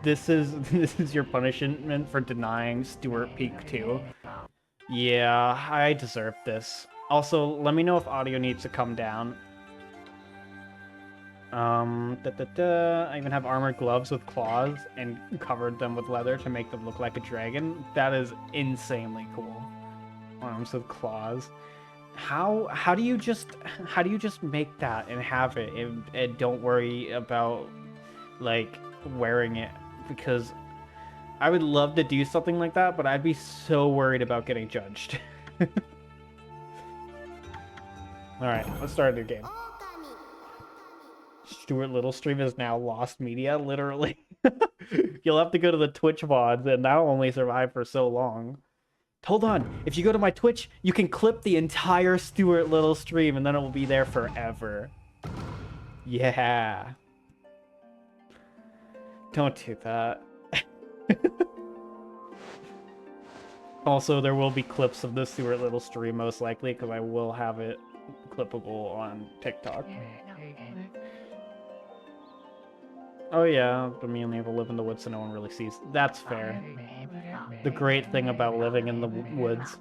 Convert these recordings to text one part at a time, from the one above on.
This is your punishment for denying Stuart Peak 2. Yeah, I deserve this. Also, let me know if audio needs to come down. I even have armored gloves with claws and covered them with leather to make them look like a dragon. That is insanely cool. Arms with claws. How do you just make that and have it and don't worry about like wearing it? Because I would love to do something like that, but I'd be so worried about getting judged. Alright, let's start a new game. Stuart Little stream is now lost media, literally. You'll have to go to the Twitch Vods, and that'll only survive for so long. Hold on, if you go to my Twitch, you can clip the entire Stuart Little stream, and then it will be there forever. Yeah. Don't do that. Also, there will be clips of the Stuart Little stream, most likely, because I will have it clippable on TikTok. Oh yeah, but me and Eva live in the woods so no one really sees. That's fair. The great thing about living in the woods.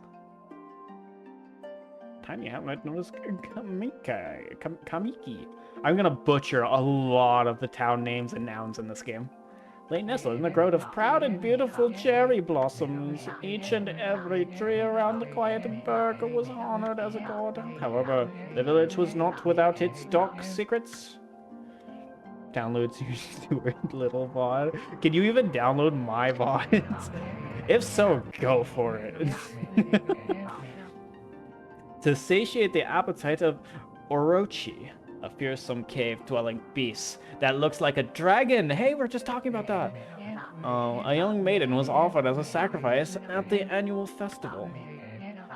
Tiny Hamlet known as Kamiki. I'm gonna butcher a lot of the town names and nouns in this game. Lay nestled in a grove of proud and beautiful cherry blossoms. Each and every tree around the quiet burg was honored as a god. However, the village was not without its dark secrets. Downloads your Stuart Little VOD. Can you even download my VODs? If so, go for it. To satiate the appetite of Orochi, a fearsome cave-dwelling beast that looks like a dragon. Hey, we're just talking about that. A young maiden was offered as a sacrifice at the annual festival.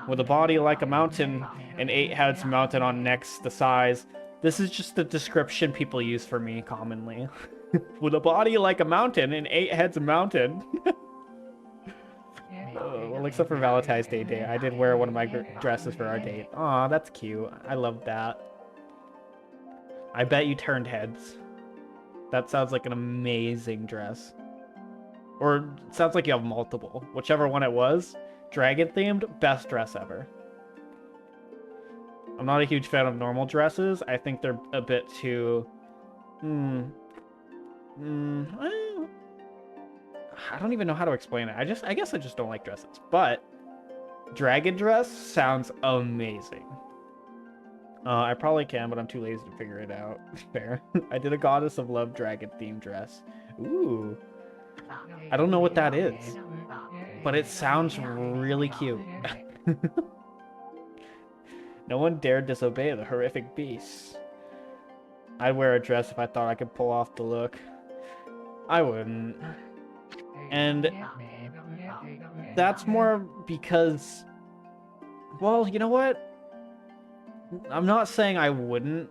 With a body like a mountain and 8 heads mounted on necks the size. This is just the description people use for me commonly. With a body like a mountain and 8 heads mounted. Well, except for Valentine's Day. I did wear one of my dresses for our date. Aw, that's cute. I love that. I bet you turned heads. That sounds like an amazing dress. Or it sounds like you have multiple. Whichever one it was. Dragon themed, best dress ever. I'm not a huge fan of normal dresses. I think they're a bit too... I don't even know how to explain it. I guess I just don't like dresses. But dragon dress sounds amazing. I probably can, but I'm too lazy to figure it out. Fair. I did a Goddess of Love dragon themed dress. Ooh. I don't know what that is, but it sounds really cute. No one dared disobey the horrific beast. I'd wear a dress if I thought I could pull off the look. I wouldn't. And that's more because, well, you know what? I'm not saying I wouldn't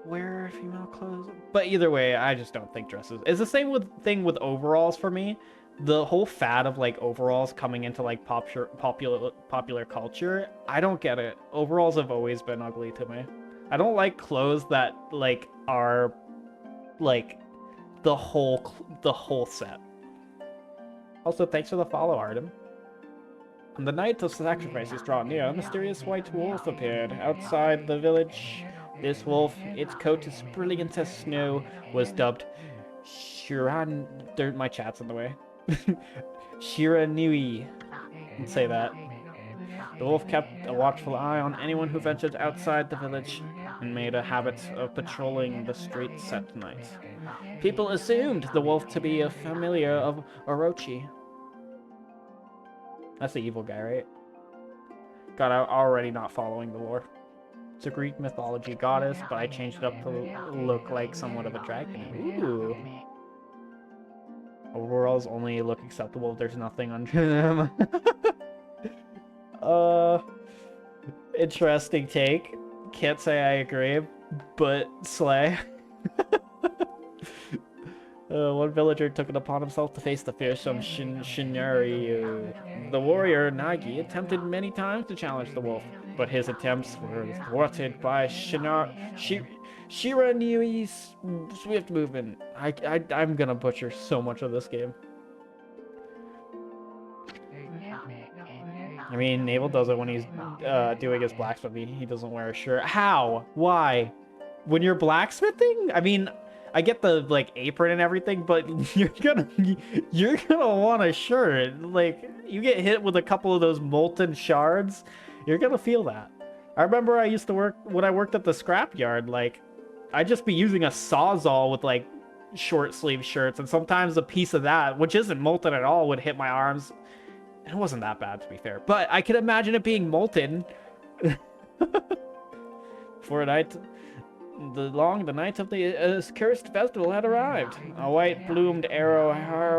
wear female clothes, but either way, I just don't think dresses. It's the same thing with overalls for me. The whole fad of like overalls coming into like popular culture, I don't get it. Overalls have always been ugly to me. I don't like clothes that like are like the whole set. Also, thanks for the follow, Artem. On the night of sacrifices draw near, a mysterious white wolf appeared outside the village. This wolf, its coat as brilliant as snow, was dubbed Shiran... My chat's in the way. Shiranui. Let's say that. The wolf kept a watchful eye on anyone who ventured outside the village and made a habit of patrolling the streets at night. People assumed the wolf to be a familiar of Orochi. That's the evil guy, right? God, I'm already not following the lore. It's a Greek mythology goddess, but I changed it up to look like somewhat of a dragon. Ooh. Overalls only look acceptable if there's nothing under them. Interesting take. Can't say I agree, but slay. One villager took it upon himself to face the fearsome Shinari. The warrior, Nagi, attempted many times to challenge the wolf, but his attempts were thwarted by Shiranyui's swift movement. I'm gonna butcher so much of this game. I mean, Navel does it when he's doing his blacksmithing. He doesn't wear a shirt. How? Why? When you're blacksmithing? I mean, I get the like apron and everything, but you're gonna want a shirt. Like, you get hit with a couple of those molten shards, you're gonna feel that. I remember I used to work when I worked at the scrapyard. Like, I'd just be using a sawzall with like short sleeve shirts, and sometimes a piece of that, which isn't molten at all, would hit my arms. It wasn't that bad, to be fair, but I could imagine it being molten. For a night, the night of the cursed festival had arrived. A white-plumed arrow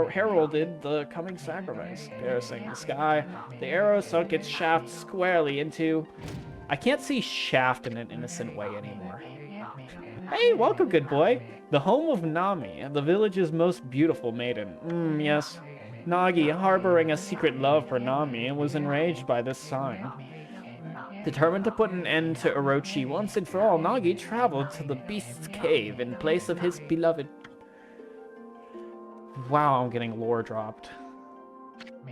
heralded the coming sacrifice. Piercing the sky, the arrow sunk its shaft squarely into... I can't see shaft in an innocent way anymore. Hey, welcome, good boy. The home of Nami, the village's most beautiful maiden. Yes. Nagi, harboring a secret love for Nami, was enraged by this sign. Determined to put an end to Orochi once and for all, Nagi traveled to the beast's cave in place of his beloved. Wow, I'm getting lore dropped.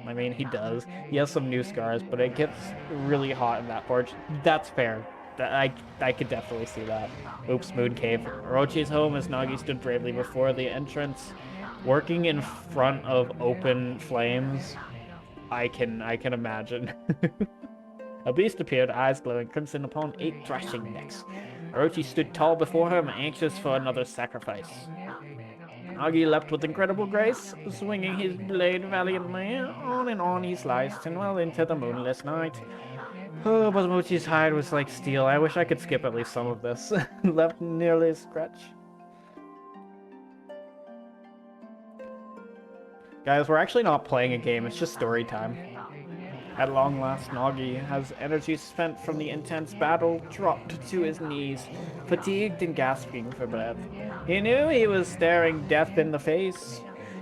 I mean, he does. He has some new scars, but it gets really hot in that forge. That's fair. I could definitely see that. Oops, Moon Cave. Orochi's home as Nagi stood bravely before the entrance. Working in front of open flames, I can imagine. A beast appeared, eyes glowing crimson upon 8 thrashing necks. Orochi stood tall before him, anxious for another sacrifice. Nagi leapt with incredible grace, swinging his blade valiantly. On and on he sliced, and well into the moonless night. Oh, but Mochi's hide was like steel. I wish I could skip at least some of this. Left nearly a scratch. Guys, we're actually not playing a game, it's just story time. At long last, Nagi, as energy spent from the intense battle, dropped to his knees, fatigued and gasping for breath. He knew he was staring death in the face.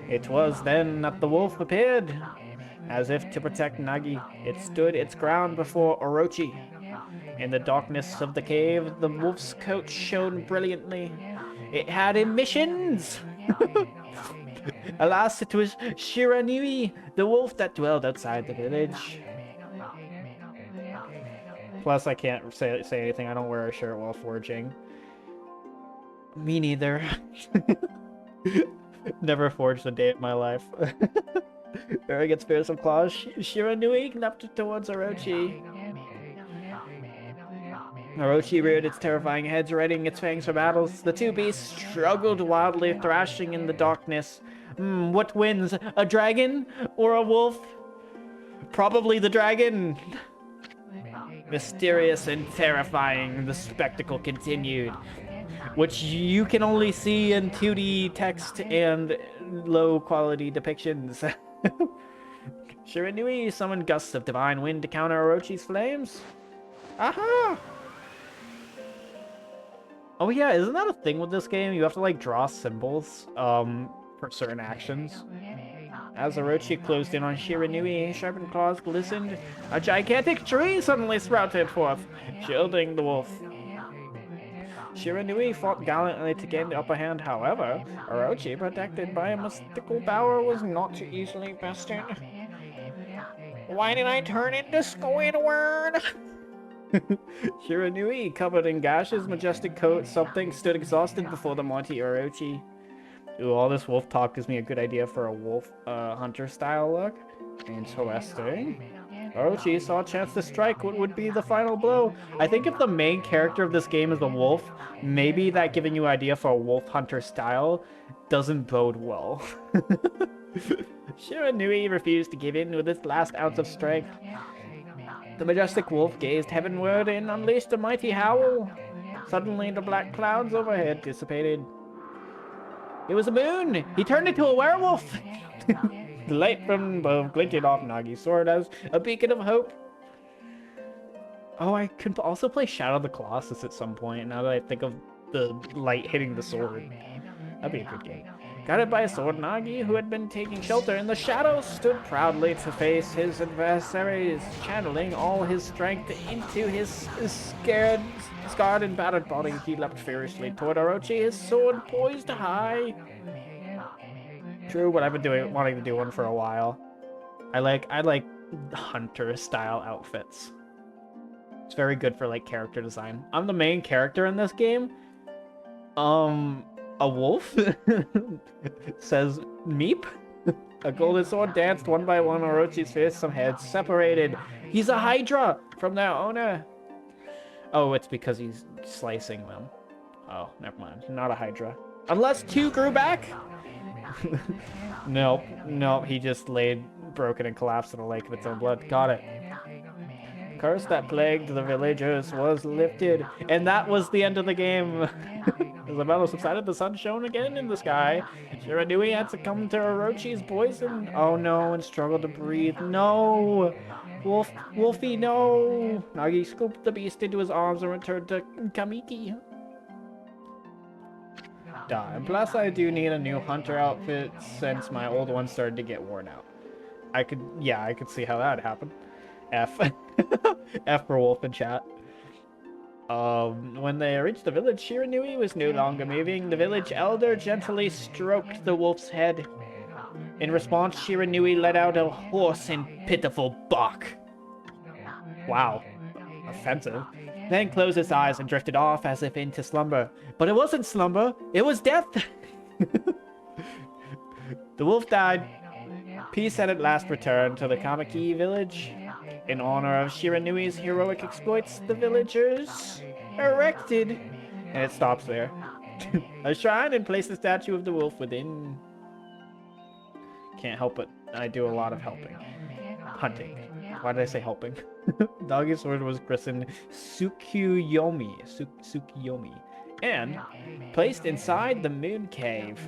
It was then that the wolf appeared. As if to protect Nagi, it stood its ground before Orochi. In the darkness of the cave, the wolf's coat shone brilliantly. It had emissions! Alas, it was Shiranui, the wolf that dwelled outside the village. Plus, I can't say anything. I don't wear a shirt while forging. Me neither. Never forged a day of my life. Ura gets fearsome claws. Shiranui leapt towards Orochi. Orochi reared its terrifying head, readying its fangs for battles. The two beasts struggled wildly, thrashing in the darkness. What wins? A dragon or a wolf? Probably the dragon. Mysterious and terrifying, the spectacle continued, which you can only see in 2D text and low-quality depictions. Shiranui summoned gusts of divine wind to counter Orochi's flames. Aha! Oh yeah, isn't that a thing with this game? You have to like draw symbols for certain actions. As Orochi closed in on Shiranui, sharpened claws glistened. A gigantic tree suddenly sprouted forth, shielding the wolf. Shiranui fought gallantly to gain the upper hand. However, Orochi, protected by a mystical power, was not easily bested. Why did I turn into Squidward? Shiranui, covered in gashes, majestic coat, something stood exhausted before the mighty Orochi. Ooh, all this wolf talk gives me a good idea for a wolf hunter style look. Interesting. Orochi saw a chance to strike what would be the final blow. I think if the main character of this game is the wolf, maybe that giving you an idea for a wolf hunter style doesn't bode well. Shiranui refused to give in with its last ounce of strength. The majestic wolf gazed heavenward and unleashed a mighty howl. Suddenly, the black clouds overhead dissipated. It was a moon! He turned into a werewolf! The light from above glinted off Nagi's sword as a beacon of hope. Oh, I could also play Shadow the Colossus at some point, now that I think of the light hitting the sword. That'd be a good game. Guided by a sword, Nagi, who had been taking shelter in the shadows, stood proudly to face his adversaries, channeling all his strength into his scarred and battered body. He leapt furiously toward Orochi, his sword poised high. True, what I've been wanting to do one for a while. I like hunter-style outfits. It's very good for, like, character design. I'm the main character in this game. A wolf says meep. A golden sword danced one by one. Orochi's face, some heads separated. He's a hydra from their owner. Oh, it's because he's slicing them. Oh, never mind. Not a hydra. Unless two grew back. Nope. He just laid broken and collapsed in a lake of its own blood. Got it. Curse that plagued the villagers was lifted, and that was the end of the game. As the battle subsided, the sun shone again in the sky. Shiranui had succumbed to Orochi's poison. Oh no, and struggled to breathe. No! Wolfie, no! Nagi scooped the beast into his arms and returned to Kamiki. And plus, I do need a new hunter outfit since my old one started to get worn out. I could see how that happened. F. F for wolf in chat. When they reached the village, Shiranui was no longer moving. The village elder gently stroked the wolf's head. In response, Shiranui let out a hoarse and pitiful bark. Wow. Offensive. Then closed his eyes and drifted off as if into slumber. But it wasn't slumber, it was death! The wolf died. Peace had at last returned to the Kamiki village. In honor of Shiranui's heroic exploits, the villagers erected, and it stops there, a shrine and placed the statue of the wolf within. Can't help it. I do a lot of helping. Hunting. Why did I say helping? Doggy's sword was christened Tsukuyomi, and placed inside the moon cave.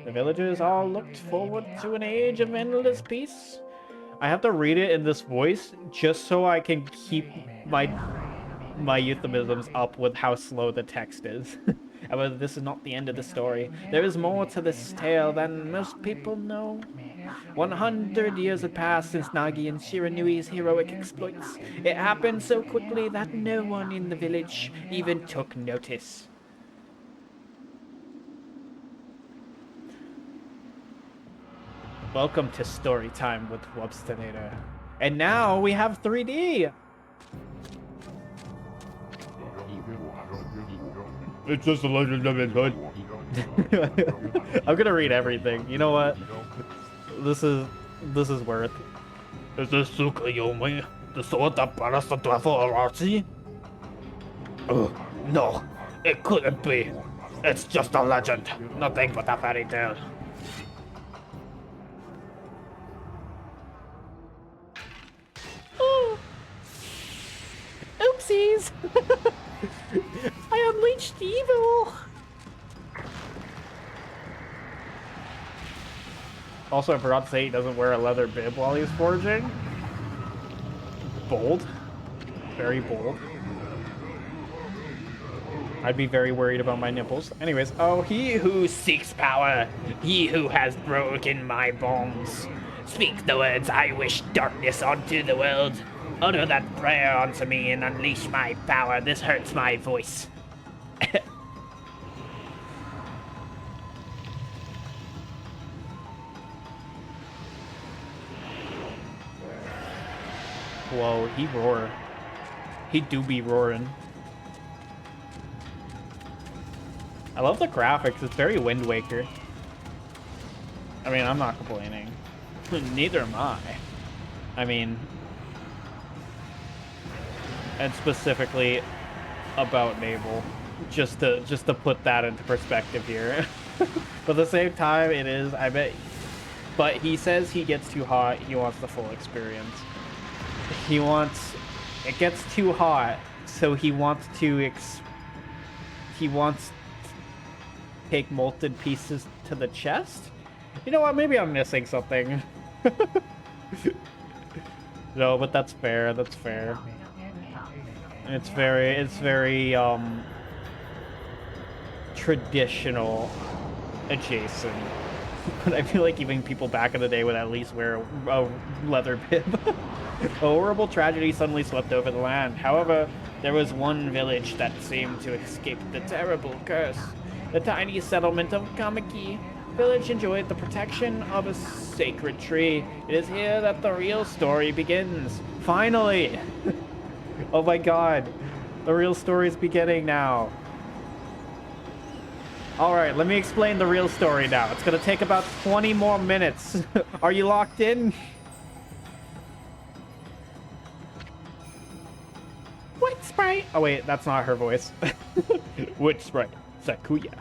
The villagers all looked forward to an age of endless peace. I have to read it in this voice just so I can keep my euphemisms up with how slow the text is. However, this is not the end of the story. There is more to this tale than most people know. 100 years had passed since Nagi and Shiranui's heroic exploits. It happened so quickly that no one in the village even took notice. Welcome to story time with Wubz. And now we have 3D! It's just a legend of Enjoi. I'm gonna read everything. You know what? This is worth. Is this Tsukuyomi, the sword that banished the devil Orochi? No, it couldn't be. It's just a legend, nothing but a fairy tale. Oh. Oopsies! I unleashed evil! Also, I forgot to say he doesn't wear a leather bib while he's forging. Bold. Very bold. I'd be very worried about my nipples. Anyways, oh, he who seeks power, he who has broken my bonds. Speak the words, I wish darkness onto the world. Utter that prayer onto me and unleash my power. This hurts my voice. Whoa, he roar. He do be roaring. I love the graphics. It's very Wind Waker. I mean, I'm not complaining. Neither am I. I mean, and specifically about Naval, just to put that into perspective here. But at the same time, it is, I bet. But he says he gets too hot. He wants the full experience. It gets too hot, so he wants to take molten pieces to the chest. You know what? Maybe I'm missing something. No, but that's fair. That's fair. It's very traditional adjacent. But I feel like even people back in the day would at least wear a leather bib. A horrible tragedy suddenly swept over the land. However, there was one village that seemed to escape the terrible curse. The tiny settlement of Okami village enjoyed the protection of a sacred tree. It is here that the real story begins. Finally! Oh my god. The real story is beginning now. Alright, let me explain the real story now. It's gonna take about 20 more minutes. Are you locked in? What sprite? Oh wait, that's not her voice. Which sprite? Sakuya.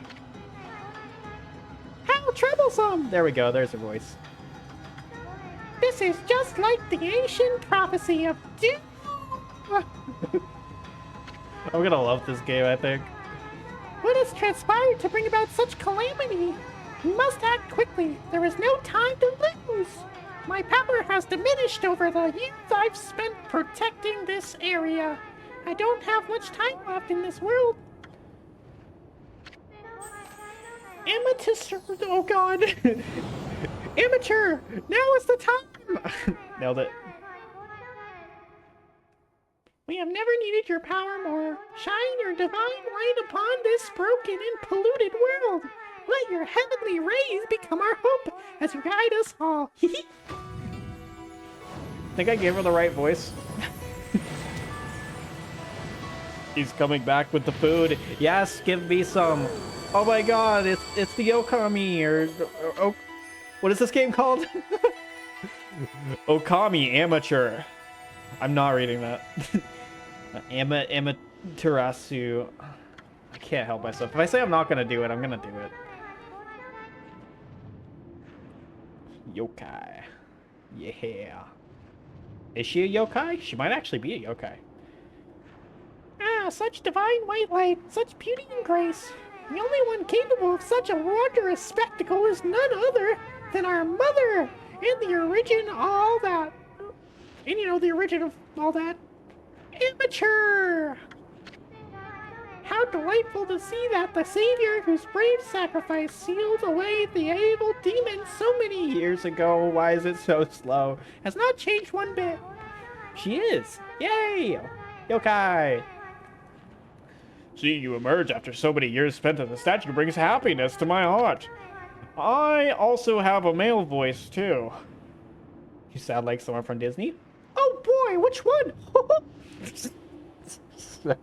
How troublesome! There we go, there's her voice. This is just like the ancient prophecy of doom. I'm gonna love this game, I think. What has transpired to bring about such calamity? We must act quickly. There is no time to lose. My power has diminished over the years I've spent protecting this area. I don't have much time left in this world. Amateur, oh god. Amateur, now is the time. Nailed it. We have never needed your power more. Shine your divine light upon this broken and polluted world. Let your heavenly rays become our hope as you guide us all. Think I gave her the right voice? He's coming back with the food. Yes, give me some. Oh my god, it's the Okami or what is this game called? Okami Amateur. I'm not reading that. Amaterasu. I can't help myself. If I say I'm not gonna do it, I'm gonna do it. Yokai. Yeah. Is she a yokai? She might actually be a yokai. Ah, such divine white light, such beauty and grace. The only one capable of such a wondrous spectacle is none other than our mother and the origin of all that. And you know, the origin of all that. Amateur! How delightful to see that the savior whose brave sacrifice sealed away the evil demons so many years ago, why is it so slow, has not changed one bit. She is! Yay! Yokai! Seeing you emerge after so many years spent at the statue brings happiness to my heart. I also have a male voice, too. You sound like someone from Disney? Oh boy, which one? Sorry.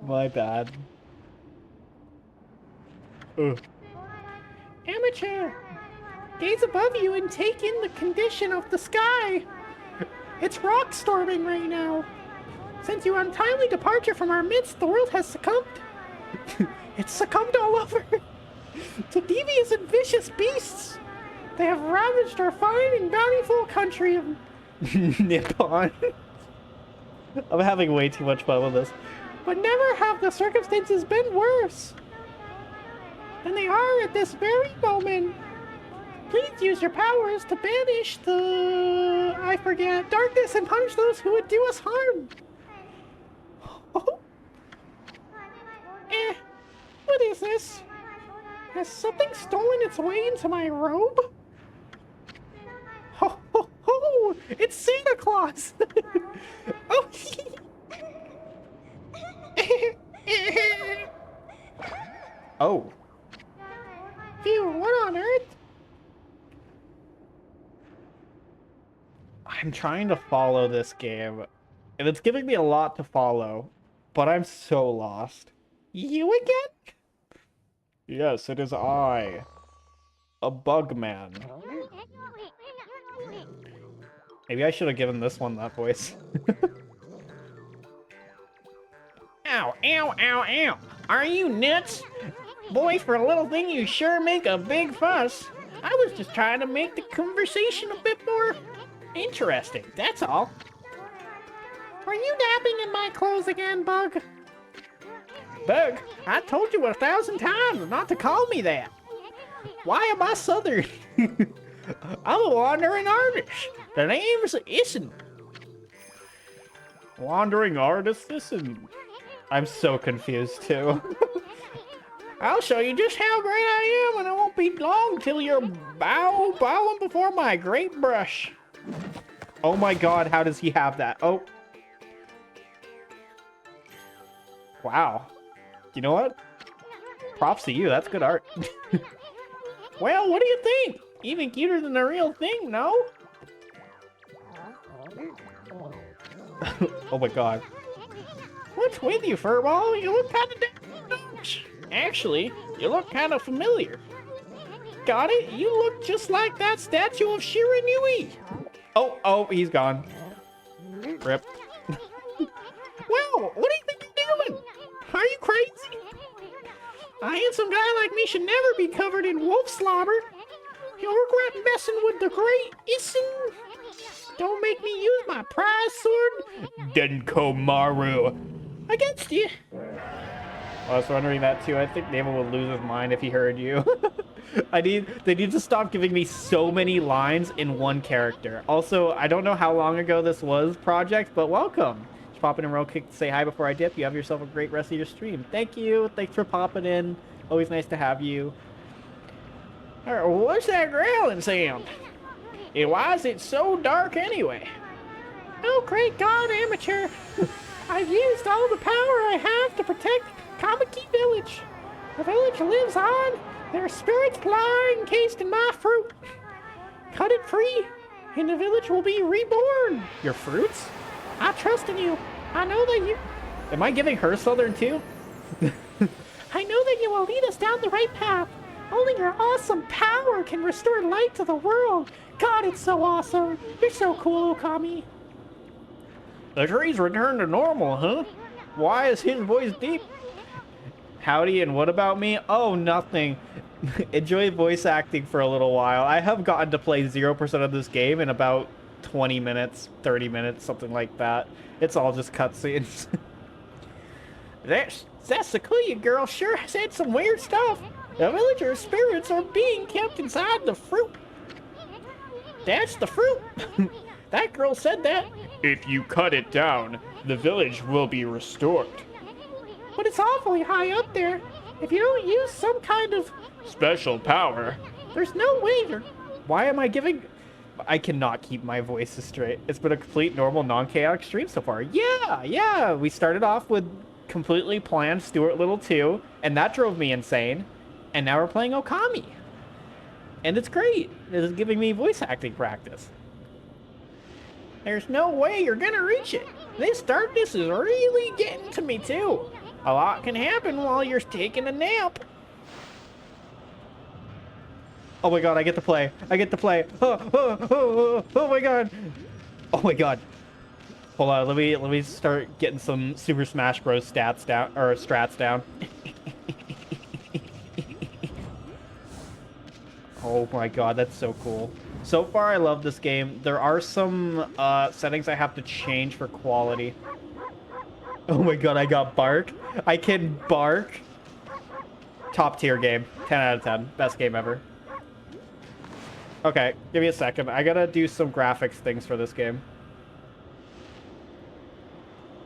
My bad. Amateur! Gaze above you and take in the condition of the sky. It's rock storming right now. Since your untimely departure from our midst, the world has succumbed. It's succumbed all over. To devious and vicious beasts. They have ravaged our fine and bountiful country of Nippon. I'm having way too much fun with this. But never have the circumstances been worse than they are at this very moment. Please use your powers to banish the... I forget. Darkness and punish those who would do us harm. Oh. What is this? Has something stolen its way into my robe? Ho ho ho! It's Santa Claus! Oh! Oh. Phew, what on earth? I'm trying to follow this game, and it's giving me a lot to follow, but I'm so lost. You again? Yes, it is I. A bug man. Maybe I should have given this one that voice. Ow, ow, ow, ow. Are you nuts? Boy, for a little thing, you sure make a big fuss. I was just trying to make the conversation a bit more interesting, that's all. Are you napping in my clothes again, Bug? Bug, I told you 1,000 times not to call me that. Why am I Southern? I'm a wandering artist. The name's Isn't. Wandering artist, listen. I'm so confused too. I'll show you just how great I am, and it won't be long till you're bowing before my great brush. Oh my god, how does he have that? Oh. Wow. You know what? Props to you, that's good art. Well, what do you think? Even cuter than the real thing, no? Oh my god. What's with you, Furball? You look kind of Actually, you look kind of familiar. Got it? You look just like that statue of Shiranui. Oh, he's gone. Rip. Well, what do you think you're doing? Are you crazy? A handsome guy like me should never be covered in wolf slobber. You'll regret messing with the great Isin. Don't make me use my prize sword, Denkomaru. against you. I was wondering that too. I think Navel would lose his mind if he heard you. They need to stop giving me so many lines in one character. Also, I don't know how long ago this was, Project, but welcome. Just popping in real quick to say hi before I dip. You have yourself a great rest of your stream. Thank you. Thanks for popping in. Always nice to have you. Alright, what's that growling sound? And why is it so dark anyway? Oh, great God, amateur. I've used all the power I have to protect Comically Village. The village lives on. Their spirits lie encased in my fruit. Cut it free, and the village will be reborn. Your fruits? I trust in you. I know that you... Am I giving her Southern too? I know that you will lead us down the right path. Only your awesome power can restore light to the world. God, it's so awesome. You're so cool, Okami. The trees returned to normal, huh? Why is his voice deep? Howdy, and what about me? Oh, nothing. Enjoy voice acting for a little while. I have gotten to play 0% of this game in about 20 minutes, 30 minutes, something like that. It's all just cutscenes. That Sequoia girl sure said some weird stuff. The villager spirits are being kept inside the fruit. That's the fruit. That girl said that. If you cut it down, the village will be restored. But it's awfully high up there. If you don't use some kind of Special power. there's no way you're... Why am I giving... I cannot keep my voices straight. It's been a complete normal, non-chaotic stream so far. Yeah. We started off with completely planned Stuart Little 2, and that drove me insane. And now we're playing Okami. And it's great. It is giving me voice acting practice. There's no way you're gonna reach it. This darkness is really getting to me too. A lot can happen while you're taking a nap. Oh my god, I get to play. Oh my god. Oh my god. Hold on, let me start getting some Super Smash Bros. Stats down, or strats down. Oh my god, that's so cool. So far, I love this game. There are some settings I have to change for quality. Oh my god, I got bark. I can bark. Top tier game. 10 out of 10. Best game ever. Okay, give me a second. I gotta do some graphics things for this game.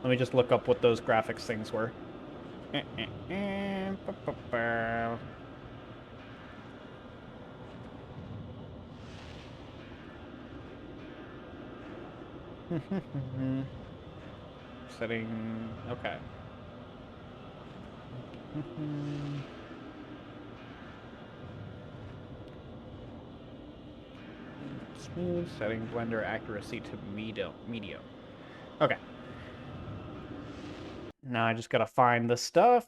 Let me just look up what those graphics things were. Setting... okay. Smooth, setting blender accuracy to medium. Okay. Now I just gotta find the stuff.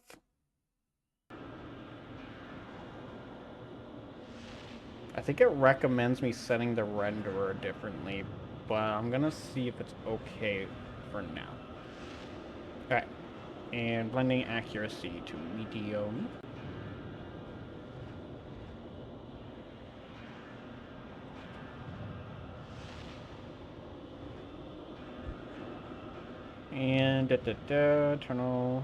I think it recommends me setting the renderer differently, but I'm gonna see if it's okay for now. Okay. And blending accuracy to medium. And internal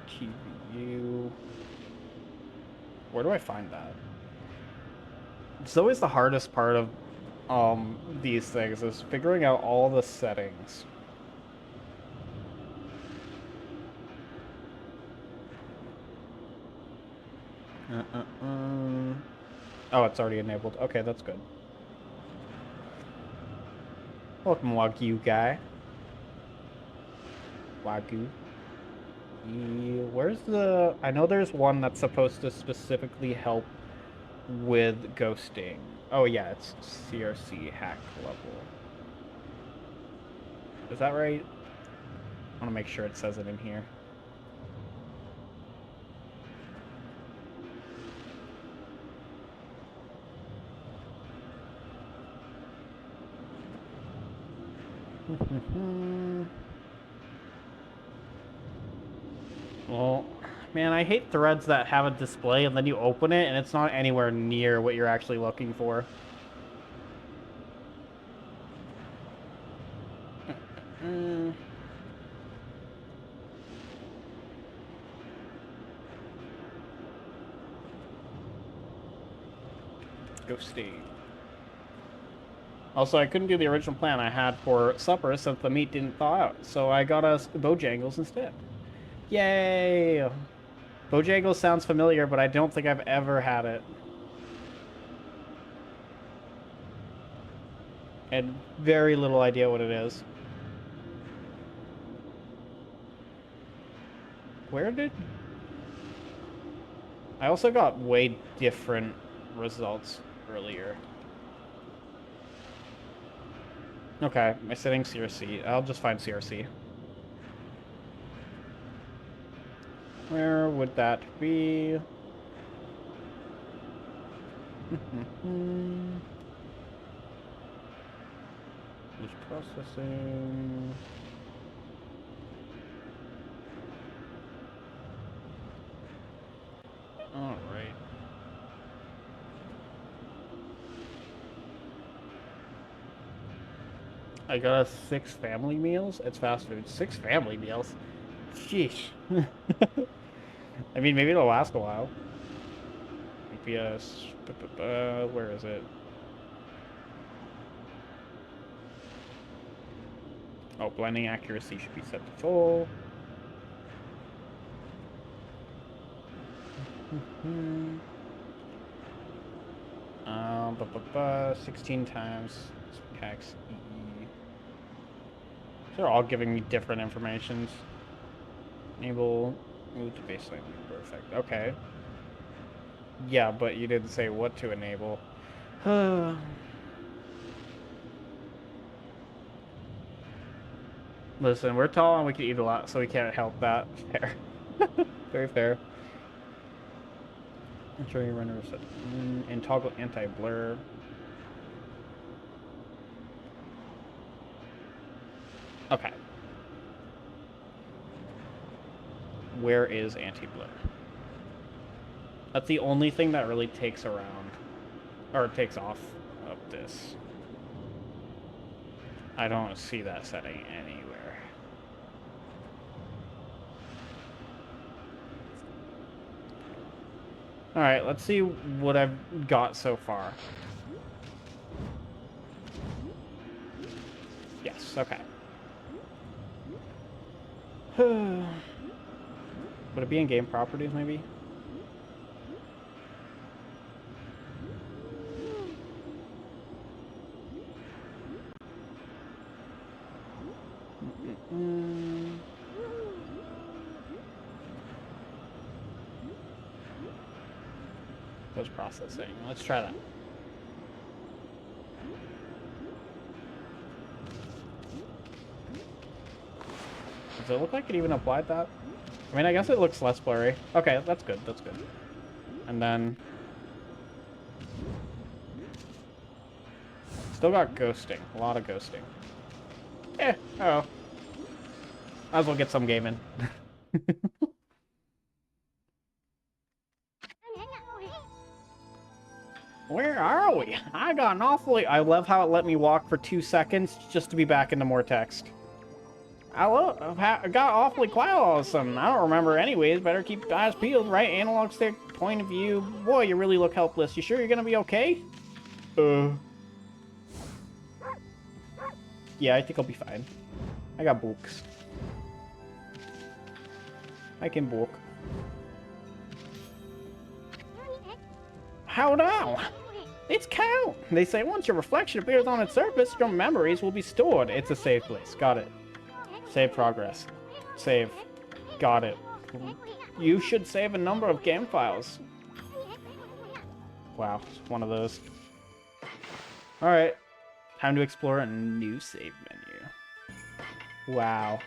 TVU. Where do I find that? It's always the hardest part of these things is figuring out all the settings. Oh, it's already enabled. Okay, that's good. Welcome, Wagyu guy. Wagyu. Where's the... I know there's one that's supposed to specifically help with ghosting. Oh yeah, it's CRC hack level. Is that right? I want to make sure it says it in here. Well, man, I hate threads that have a display and then you open it and it's not anywhere near what you're actually looking for. Ghosting. Also, I couldn't do the original plan I had for supper since the meat didn't thaw out, so I got us Bojangles instead. Yay! Bojangles sounds familiar, but I don't think I've ever had it. And very little idea what it is. Where did... I also got way different results earlier. Okay, my settings CRC. I'll just find CRC. Where would that be? Just processing. All right. I got us 6 family meals. It's fast food. 6 family meals. Sheesh. I mean, maybe it'll last a while. UPS. Where is it? Oh, blending accuracy should be set to full. 16 times. Hex. They're all giving me different informations. Enable, move to baseline. Perfect. Okay. Yeah, but you didn't say what to enable. Listen, we're tall and we can eat a lot, so we can't help that. Fair. Very fair. Ensure your render set and toggle anti-blur. Okay. Where is anti-blur? That's the only thing that really takes around, or takes off of this. I don't see that setting anywhere. Alright, let's see what I've got so far. Yes, okay. Would it be in game properties, maybe? Post processing. Let's try that. Does it look like it even applied that? I mean, I guess it looks less blurry. Okay, that's good, that's good. And then... still got ghosting. A lot of ghosting. Oh. Might as well get some gaming. Where are we? I got an awfully... I love how it let me walk for 2 seconds just to be back into more text. I got awfully quiet all of a sudden. I don't remember anyways. Better keep your eyes peeled, right? Analog stick, point of view. Boy, you really look helpless. You sure you're gonna be okay? Yeah, I think I'll be fine. I got books. I can book. Hold on. It's count. They say once your reflection appears on its surface, your memories will be stored. It's a safe place. Got it. Save progress. Save. Got it. You should save a number of game files. Wow, it's one of those. Alright. Time to explore a new save menu. Wow.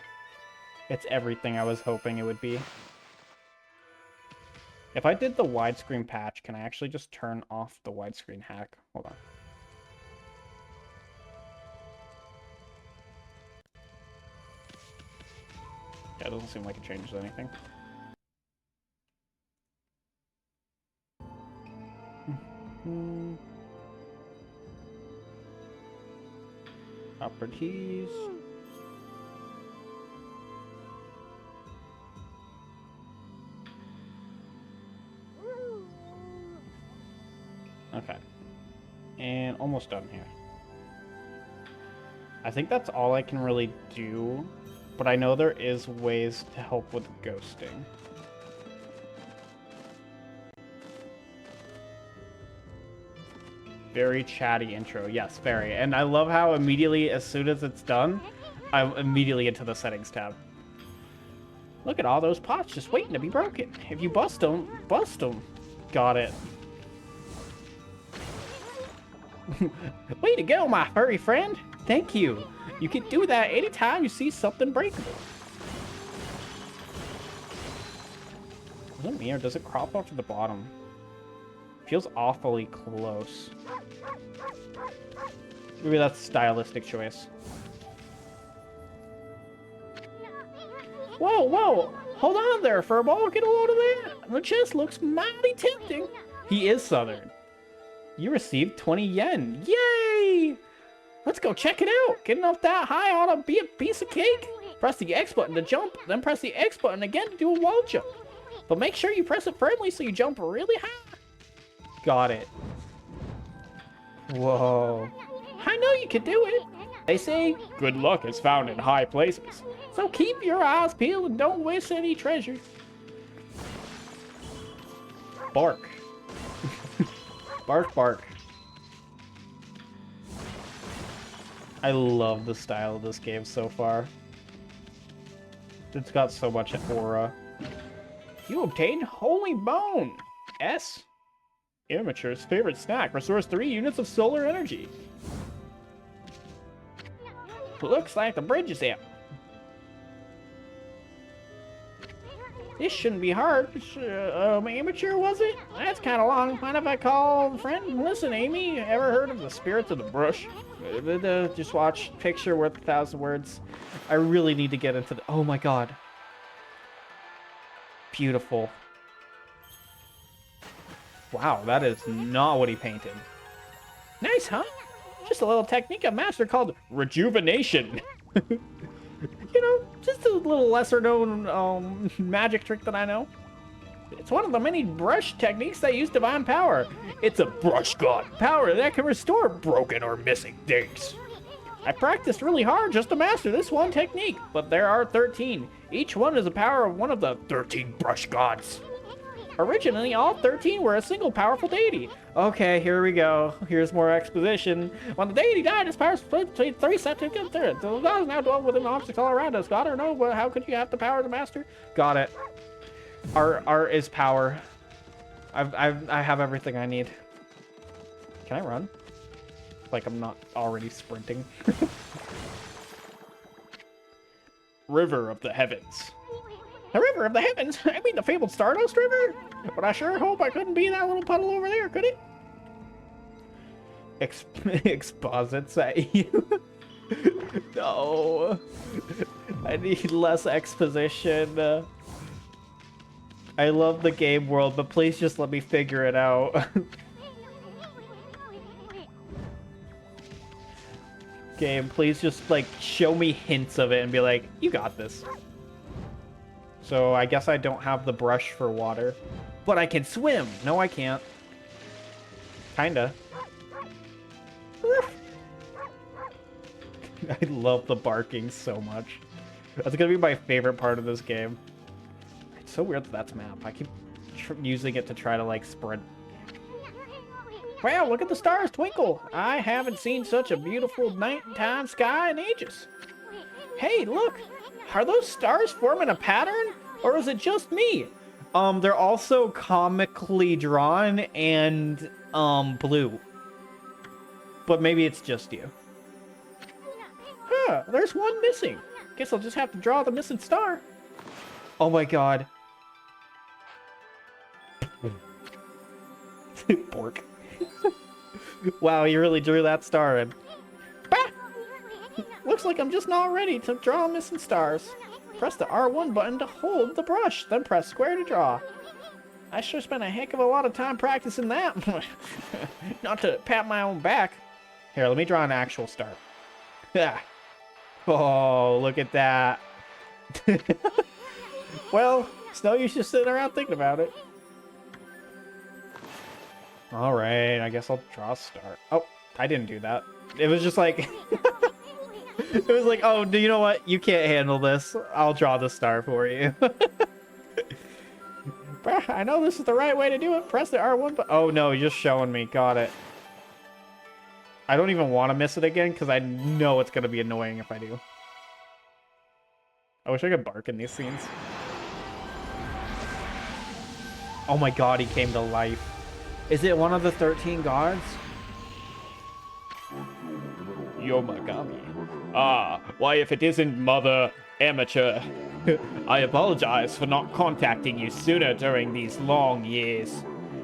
It's everything I was hoping it would be. If I did the widescreen patch, can I actually just turn off the widescreen hack? Hold on. Yeah, it doesn't seem like it changes anything. Properties. Okay. And almost done here. I think that's all I can really do, but I know there is ways to help with ghosting. Very chatty intro. Yes, very. And I love how immediately, as soon as it's done, I'm immediately into the settings tab. Look at all those pots just waiting to be broken. If you bust them, bust them. Got it. Way to go, my furry friend. Thank you. You can do that anytime you see something breakable. Is it me or does it crop off to the bottom? Feels awfully close. Maybe that's a stylistic choice. Whoa, whoa. Hold on there, furball. Get a load of that. The chest looks mighty tempting. He is Southern. You received 20 yen. Yay! Let's go check it out. Getting up that high ought to be a piece of cake. Press the X button to jump, then press the X button again to do a wall jump. But make sure you press it firmly so you jump really high. Got it. Whoa. I know you can do it. They say, good luck is found in high places. So keep your eyes peeled and don't waste any treasure. Bark. Bark, bark. I love the style of this game so far. It's got so much aura. You obtained Holy Bone. S. Amateur's favorite snack restores 3 units of solar energy. Looks like the bridge is out. This shouldn't be hard. Amateur, was it? That's kind of long. Mind if I call a friend? Listen, Amy, ever heard of the spirits of the brush? Just watch. Picture worth 1,000 words. I really need to get into the... Oh my god. Beautiful. Wow, that is not what he painted. Nice, huh? Just a little technique I mastered called rejuvenation. You know, just a little lesser known magic trick that I know. It's one of the many brush techniques that use divine power. It's a brush god power that can restore broken or missing things. I practiced really hard just to master this one technique, but there are 13. Each one is a power of one of the 13 brush gods. Originally, all 13 were a single powerful deity. Okay, here we go. Here's more exposition. When the deity died, his power split between 3 sets of thirds. The gods now dwell within the obstacles all around us. God or no, how could you have the power to master? Got it. Art is power. I have everything I need. Can I run? Like I'm not already sprinting. River of the Heavens. The River of the Heavens? I mean the fabled Stardust River? But I sure hope I couldn't be that little puddle over there, could it? Exposits at you. No. I need less exposition. I love the game world, but please just let me figure it out. Game, please just, like, show me hints of it and be like, you got this. So I guess I don't have the brush for water. But I can swim! No, I can't. Kinda. I love the barking so much. That's gonna be my favorite part of this game. It's so weird that that's map. I keep using it to try to, like, sprint. Well, look at the stars twinkle. I haven't seen such a beautiful nighttime sky in ages. Hey, look. Are those stars forming a pattern? Or is it just me? They're also comically drawn and, blue. But maybe it's just you. Huh, there's one missing. Guess I'll just have to draw the missing star. Oh my god. Pork. Wow, you really drew that star in. Bah! Looks like I'm just not ready to draw missing stars. Press the R1 button to hold the brush, then press square to draw. I sure spent a heck of a lot of time practicing that. Not to pat my own back. Here, let me draw an actual star. Yeah. Oh, look at that. Well, it's no use just sitting around thinking about it. Alright, I guess I'll draw a star. Oh, I didn't do that. It was just like... it was like, oh, do you know what? You can't handle this. I'll draw the star for you. I know this is the right way to do it. Press the R1 button. Oh no, you're just showing me. Got it. I don't even want to miss it again because I know it's going to be annoying if I do. I wish I could bark in these scenes. Oh my god, he came to life. Is it one of the 13 gods? Yomagami. Ah, why if it isn't Mother Amateur? I apologize for not contacting you sooner during these long years.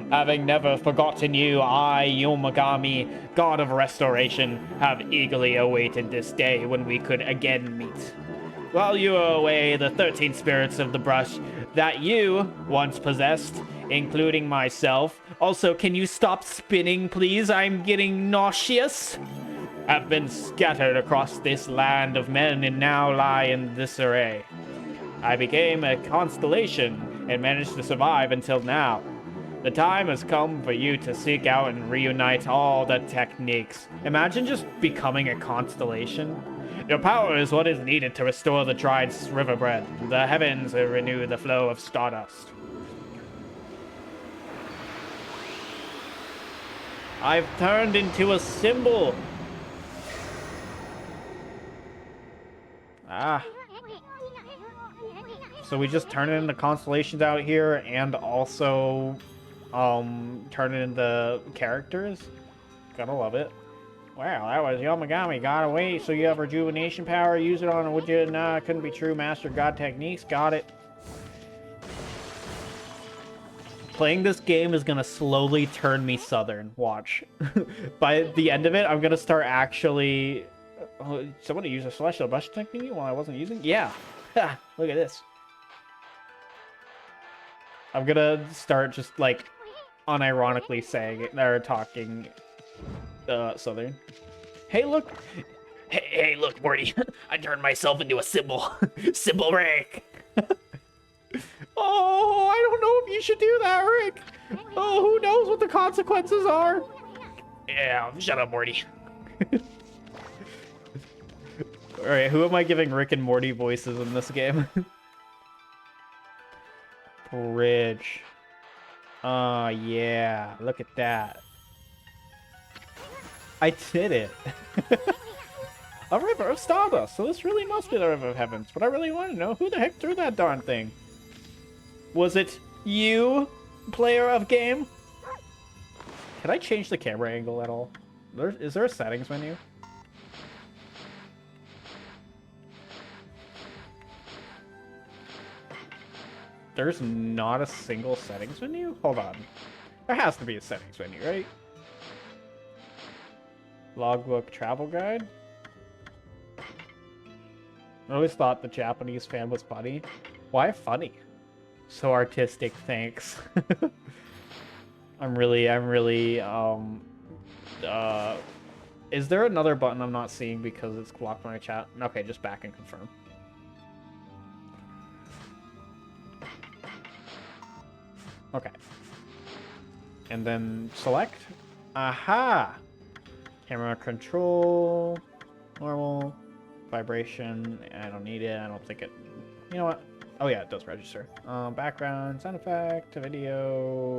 Having never forgotten you, I, Yomagami, God of Restoration, have eagerly awaited this day when we could again meet. While you were away, the 13 spirits of the brush that you once possessed, including myself. Also, can you stop spinning, please? I'm getting nauseous. Have been scattered across this land of men and now lie in disarray. I became a constellation and managed to survive until now. The time has come for you to seek out and reunite all the techniques. Imagine just becoming a constellation. Your power is what is needed to restore the dried riverbed, the heavens, and renew the flow of stardust. I've turned into a symbol. Ah. So we just turn it into constellations out here and also turn it into characters. Gotta love it. Wow, that was Yomagami. Gotta wait, so you have rejuvenation power. Use it on, would you? Nah, couldn't be true. Master God techniques. Got it. Playing this game is gonna slowly turn me southern. Watch. By the end of it, I'm gonna start actually... somebody used a celestial brush technique while I wasn't using? Yeah. Look at this. I'm gonna start just, like, unironically saying it, or talking southern. Hey, look. Hey, look, Morty. I turned myself into a symbol. Symbol Rick. Oh, I don't know if you should do that, Rick. Oh, who knows what the consequences are? Yeah, shut up, Morty. Alright, who am I giving Rick and Morty voices in this game? Bridge. Oh, yeah. Look at that. I did it. A river of stardust. So this really must be the River of Heavens. But I really want to know who the heck threw that darn thing. Was it you, player of game? Can I change the camera angle at all? Is there a settings menu? There's not a single settings menu? Hold on. There has to be a settings menu, right? Logbook travel guide? I always thought the Japanese fan was funny. Why funny? So artistic, thanks. I'm really, is there another button I'm not seeing because it's blocked my chat? Okay, just back and confirm. Okay. And then select. Aha! Camera control. Normal. Vibration. I don't need it. I don't think it... You know what? Oh yeah, it does register. Background, sound effect, video.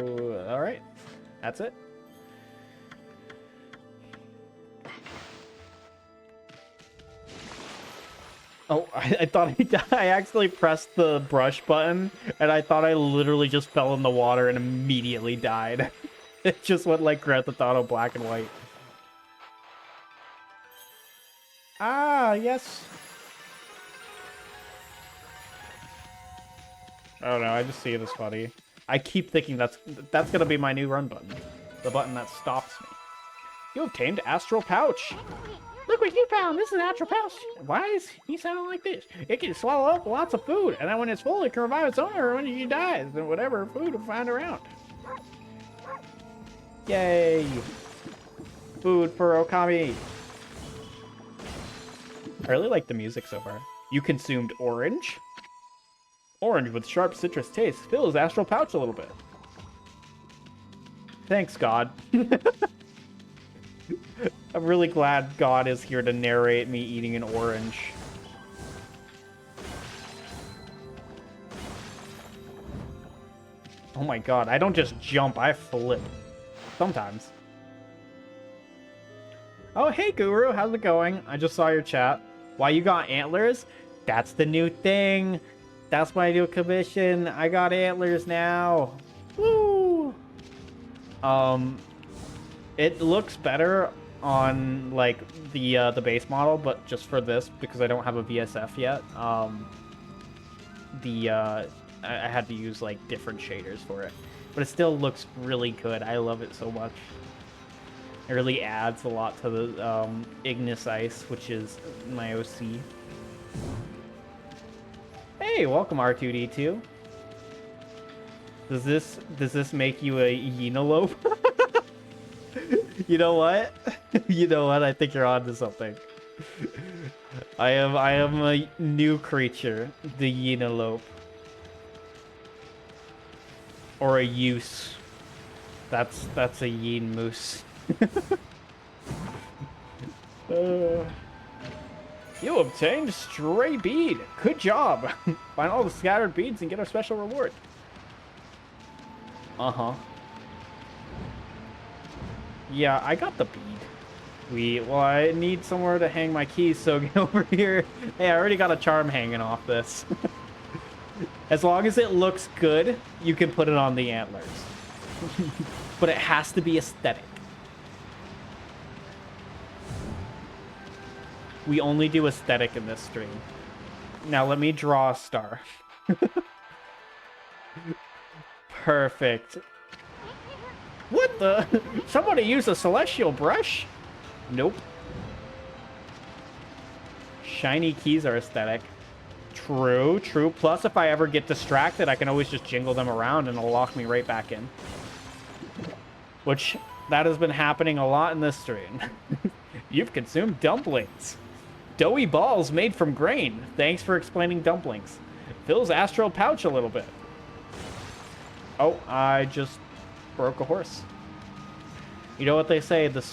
Alright. That's it. Oh, I thought I accidentally pressed the brush button, and I thought I literally just fell in the water and immediately died. It just went like Grand Theft Auto black and white. Ah, yes. I don't know, I just see it as funny. I keep thinking that's gonna be my new run button. The button that stops me. You obtained Astral Pouch. Look what you found! This is an Astral Pouch! Why is he sounding like this? It can swallow up lots of food, and then when it's full, it can revive its owner when he dies, and whatever food it find around. Yay! Food for Okami! I really like the music so far. You consumed orange? Orange with sharp citrus taste fills Astral Pouch a little bit. Thanks, God. I'm really glad God is here to narrate me eating an orange. Oh my god, I don't just jump, I flip. Sometimes. Oh, hey Guru, how's it going? I just saw your chat. Why, you got antlers? That's the new thing. That's my new commission. I got antlers now. Woo! It looks better on like the base model, but just for this because I don't have a VSF yet. I had to use like different shaders for it, but it still looks really good. I love it so much. It really adds a lot to the Ignis Ice, which is my OC. Hey, welcome R2D2. Does this make you a Yenolope? You know what? You know what? I think you're onto something. I am a new creature, the Yenolope. Or a use. That's a Yin Moose. You obtained Stray Bead. Good job. Find all the scattered beads and get a special reward. Uh-huh. Yeah, I got the bead. Well, I need somewhere to hang my keys, so get over here. Hey, I already got a charm hanging off this. As long as it looks good, you can put it on the antlers. But it has to be aesthetic. We only do aesthetic in this stream. Now let me draw a star. Perfect. What the? Somebody use a celestial brush? Nope. Shiny keys are aesthetic. True, true. Plus, if I ever get distracted, I can always just jingle them around and it'll lock me right back in. Which, that has been happening a lot in this stream. You've consumed dumplings. Doughy balls made from grain. Thanks for explaining dumplings. Fills Astral Pouch a little bit. Oh, I just broke a horse. You know what they say, the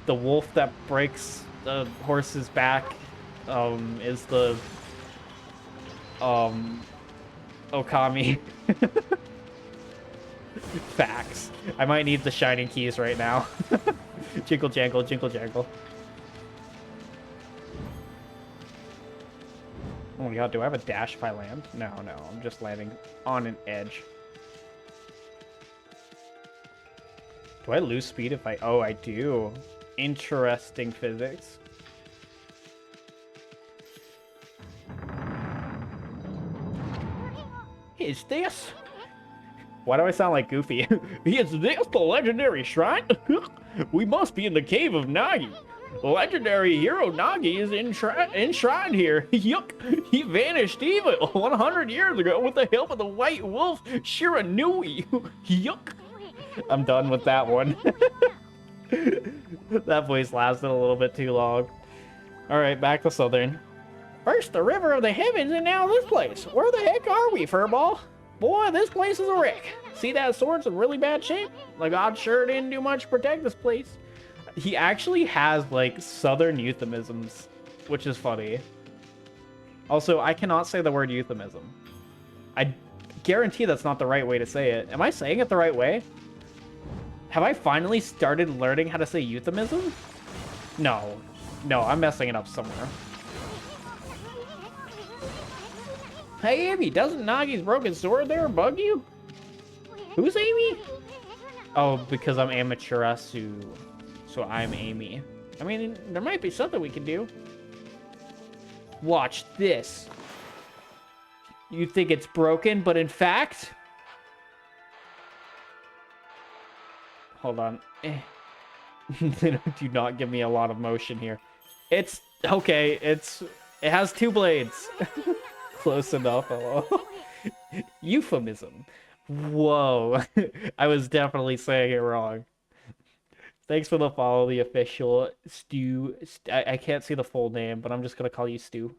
wolf that breaks the horse's back is the Okami. Facts. I might need the shining keys right now. Jingle jangle, jingle jangle. Oh my god, do I have a dash if I land? No, I'm just landing on an edge. Do I lose speed if I... Oh, I do. Interesting physics. Is this? Why do I sound like Goofy? Is this the legendary shrine? We must be in the cave of Nagi. The legendary hero Nagi is enshrined here. Yuck! He vanished even 100 years ago with the help of the white wolf Shiranui. Yuck! I'm done with that one. That voice lasted a little bit too long. Alright, back to Southern. First the River of the Heavens and now this place. Where the heck are we, Furball? Boy, this place is a wreck. See that sword's in really bad shape? The god sure didn't do much to protect this place. He actually has, like, Southern euphemisms, which is funny. Also, I cannot say the word euphemism. I guarantee that's not the right way to say it. Am I saying it the right way? Have I finally started learning how to say euphemism? No. No, I'm messing it up somewhere. Hey, Amy, doesn't Nagi's broken sword there bug you? Who's Amy? Oh, because I'm Amaterasu. So I'm Amy. I mean, there might be something we can do. Watch this. You think it's broken, but in fact... Hold on. They do not give me a lot of motion here. It's... Okay, it has 2 blades. Close enough. Hello. Euphemism. Whoa. I was definitely saying it wrong. Thanks for the follow, the official Stu. I can't see the full name, but I'm just gonna call you Stu.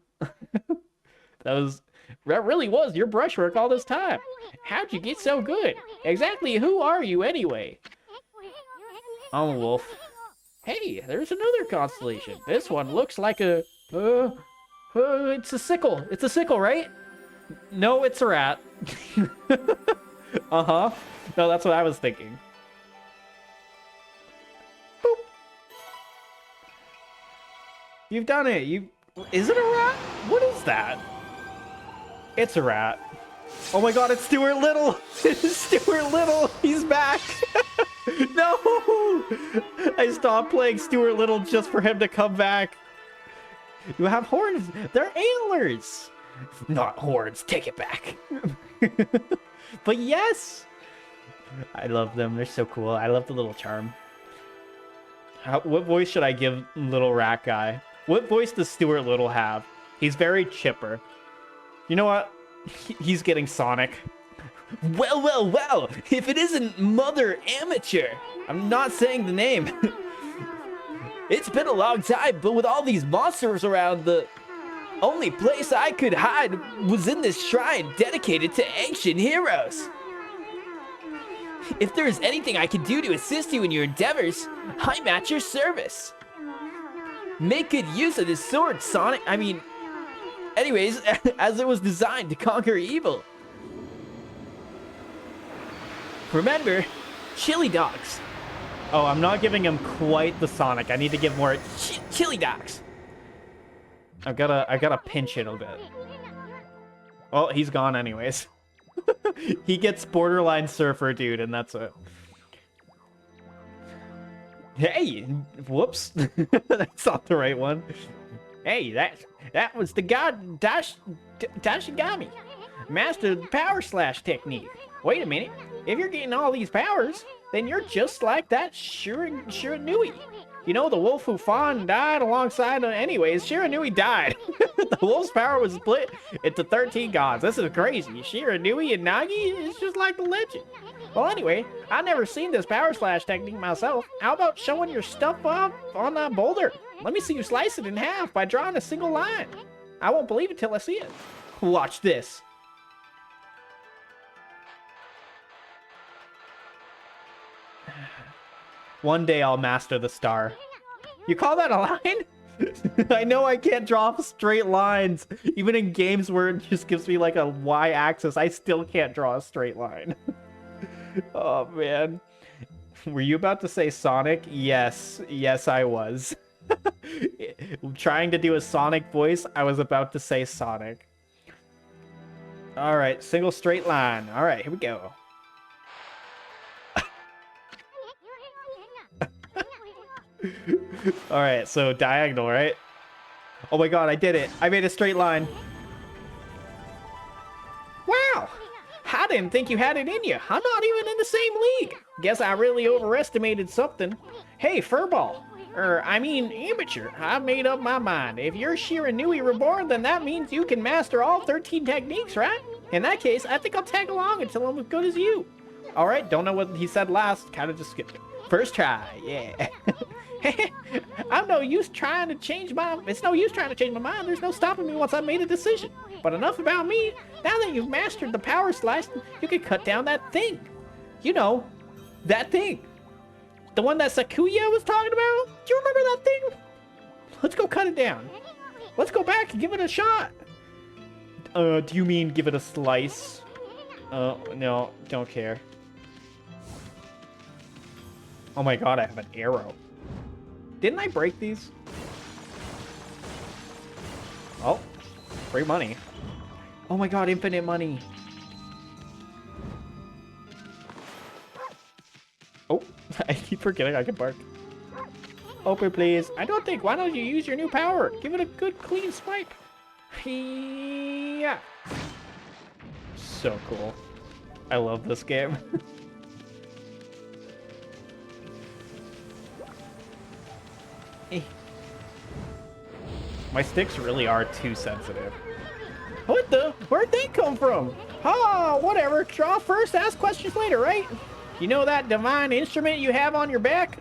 That really was your brushwork all this time. How'd you get so good? Exactly who are you anyway? I'm a wolf. Hey, there's another constellation. This one looks like a... it's a sickle. It's a sickle, right? No, it's a rat. Uh-huh. No, that's what I was thinking. Boop. You've done it. Is it a rat? What is that? It's a rat. Oh my god, it's Stuart Little! It's Stuart Little! He's back! No! I stopped playing Stuart Little just for him to come back. You have horns. They're antlers. Not horns. Take it back. But yes! I love them. They're so cool. I love the little charm. What voice should I give little rat guy? What voice does Stuart Little have? He's very chipper. You know what? He's getting Sonic. Well, well, well! If it isn't Mother Amateur! I'm not saying the name. It's been a long time, but with all these monsters around, the only place I could hide was in this shrine dedicated to ancient heroes. If there is anything I can do to assist you in your endeavors, I'm at your service. Make good use of this sword, Sonic. Anyways, as it was designed to conquer evil. Remember, chili dogs. Oh, I'm not giving him quite the Sonic. I need to give more chili dogs. I gotta pinch it a bit. Well, he's gone anyways. He gets borderline surfer dude, and that's it. Hey, whoops. That's not the right one. Hey, that was the god Tashigami, master the power slash technique. Wait a minute. If you're getting all these powers, then you're just like that Shiranui. You know, the wolf who fought and died alongside... Anyways, Shiranui died. The wolf's power was split into 13 gods. This is crazy. Shiranui and Nagi is just like the legend. Well, anyway, I've never seen this power slash technique myself. How about showing your stuff off on that boulder? Let me see you slice it in half by drawing a single line. I won't believe it till I see it. Watch this. One day I'll master the star. You call that a line? I know I can't draw straight lines. Even in games where it just gives me like a y-axis, I still can't draw a straight line. Oh, man. Were you about to say Sonic? Yes. Yes, I was. Trying to do a Sonic voice, I was about to say Sonic. Alright, single straight line. Alright, here we go. Alright, so diagonal, right? Oh my god, I did it. I made a straight line. Wow! I didn't think you had it in you. I'm not even in the same league. Guess I really overestimated something. Hey, Furball. Amateur. I've made up my mind. If you're Shiranui Reborn, then that means you can master all 13 techniques, right? In that case, I think I'll tag along until I'm as good as you. Alright, don't know what he said last. Kinda just skipped it. First try, yeah. It's no use trying to change my mind. There's no stopping me once I've made a decision. But enough about me. Now that you've mastered the power slice, you can cut down that thing. You know, that thing. The one that Sakuya was talking about? Do you remember that thing? Let's go cut it down. Let's go back and give it a shot. Do you mean give it a slice? No, don't care. Oh my god, I have an arrow. Didn't I break these? Oh, free money. Oh my god, infinite money. Oh, I keep forgetting I can bark. Open, please. I don't think. Why don't you use your new power? Give it a good, clean swipe. Yeah. So cool. I love this game. My sticks really are too sensitive. What the? Where'd they come from? Ah, whatever. Draw first, ask questions later, right? You know that divine instrument you have on your back?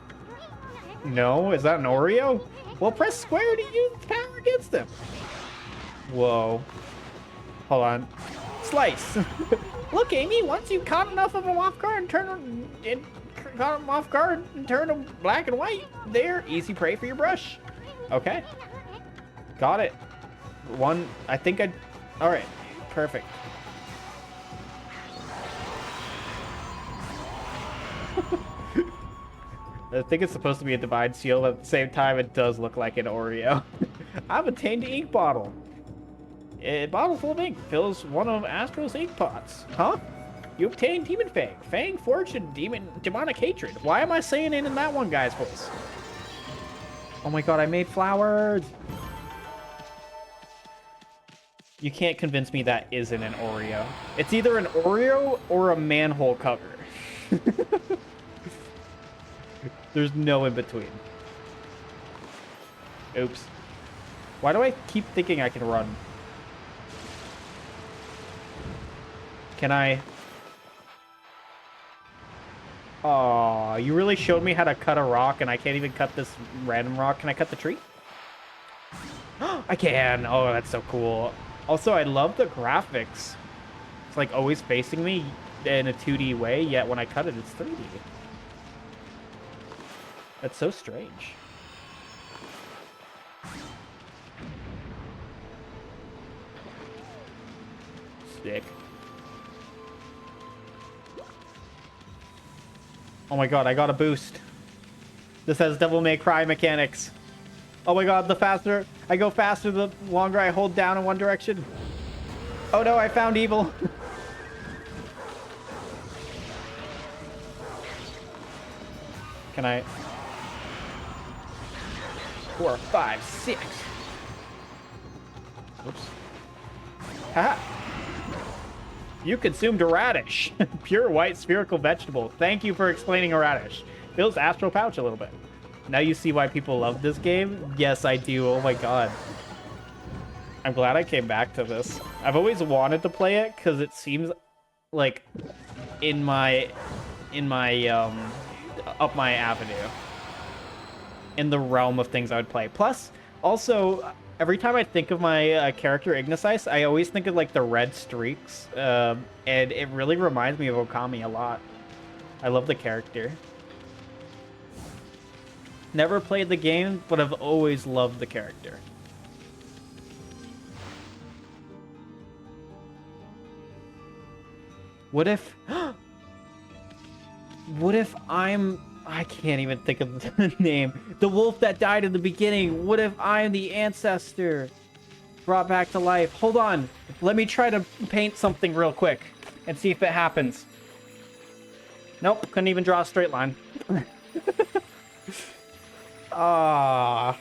No, is that an Oreo? Well, press square to use power against them. Whoa. Hold on. Slice. Look, Amy, once you've caught enough of them off guard and turn them black and white, they're easy prey for your brush. Okay. Got it. One, I think I... Alright, perfect. I think it's supposed to be a divine seal, but at the same time, it does look like an Oreo. I've obtained an ink bottle. A bottle full of ink fills one of Astro's ink pots. Huh? You obtained Demon Fang. Fang forged in demonic hatred. Why am I saying it in that one guy's voice? Oh my god, I made flowers! You can't convince me that isn't an Oreo. It's either an Oreo or a manhole cover. There's no in between. Oops. Why do I keep thinking I can run? Can I? Aw, you really showed me how to cut a rock and I can't even cut this random rock. Can I cut the tree? I can. Oh, that's so cool. Also, I love the graphics. It's like always facing me in a 2D way, yet when I cut it, it's 3D. That's so strange. Stick. Oh my god, I got a boost. This has Devil May Cry mechanics. Oh my god, the faster I go faster, the longer I hold down in one direction. Oh no, I found evil. Can I? 4, 5, 6. Oops. Haha. You consumed a radish. Pure white spherical vegetable. Thank you for explaining a radish. Fills astral pouch a little bit. Now you see why people love this game? Yes, I do. Oh my god. I'm glad I came back to this. I've always wanted to play it because it seems like in my up my avenue. In the realm of things I would play. Plus, also, every time I think of my character Ignicis, I always think of like the red streaks. And it really reminds me of Okami a lot. I love the character. Never played the game, but I've always loved the character. What if... What if I can't even think of the name. The wolf that died in the beginning. What if I'm the ancestor brought back to life? Hold on. Let me try to paint something real quick and see if it happens. Nope, couldn't even draw a straight line. Ah,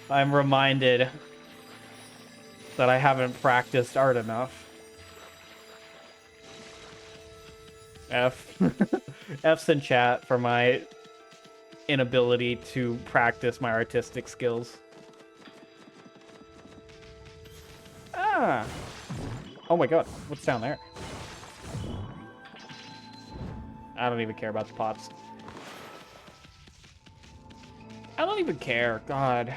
I'm reminded that I haven't practiced art enough. F's in chat for my inability to practice my artistic skills. Ah! Oh my god, what's down there? I don't even care about the pots. I don't even care, god.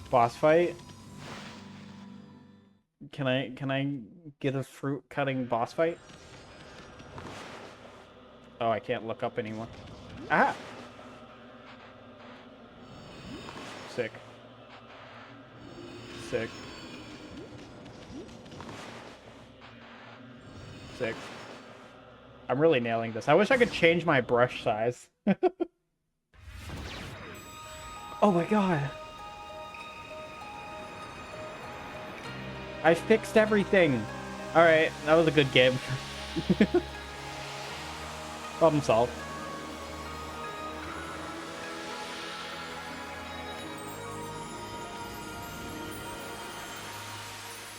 Boss fight? Can I get a fruit cutting boss fight? Oh, I can't look up anymore. Ah! Sick. Sick. I'm really nailing this. I wish I could change my brush size. Oh my god. I fixed everything. Alright, that was a good game. Problem solved.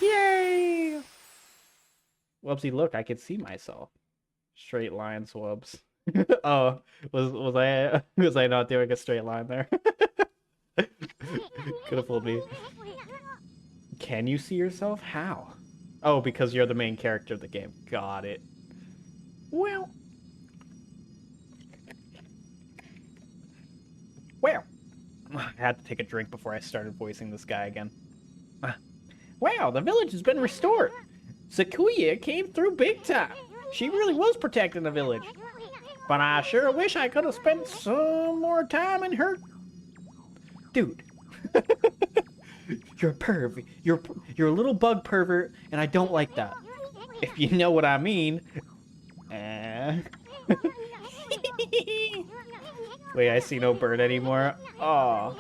Yay! Wubsy, look, I can see myself. Straight lines, Wubs. Oh, was I not doing a straight line there? Could have fooled me. Can you see yourself? How? Oh, because you're the main character of the game. Got it. Well. I had to take a drink before I started voicing this guy again. Wow, the village has been restored. Sakuya came through big time. She really was protecting the village. But I sure wish I could have spent some more time in her... Dude. You're a perv. You're a little bug pervert, and I don't like that. If you know what I mean. Wait, I see no bird anymore. Oh.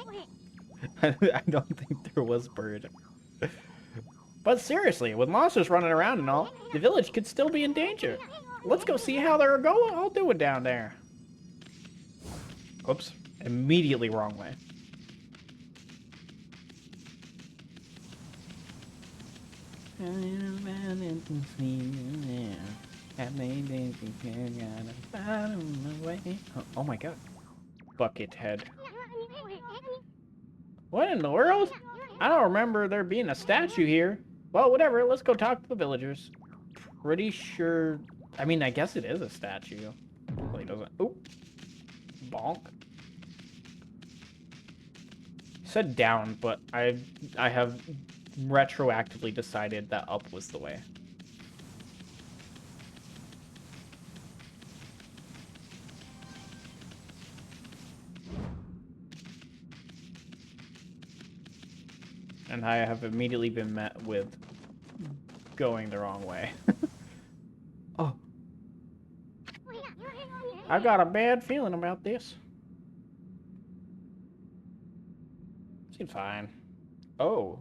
I don't think there was bird. But seriously, with monsters running around and all, the village could still be in danger. Let's go see how they're all doing down there. Oops. Immediately wrong way. Oh my god. Bucket head. What in the world? I don't remember there being a statue here. Well, whatever. Let's go talk to the villagers. Pretty sure... I mean, I guess it is a statue. Really doesn't... Oop. Bonk. Said down, but I have retroactively decided that up was the way. And I have immediately been met with going the wrong way. Oh. I've got a bad feeling about this. Seems fine. Oh.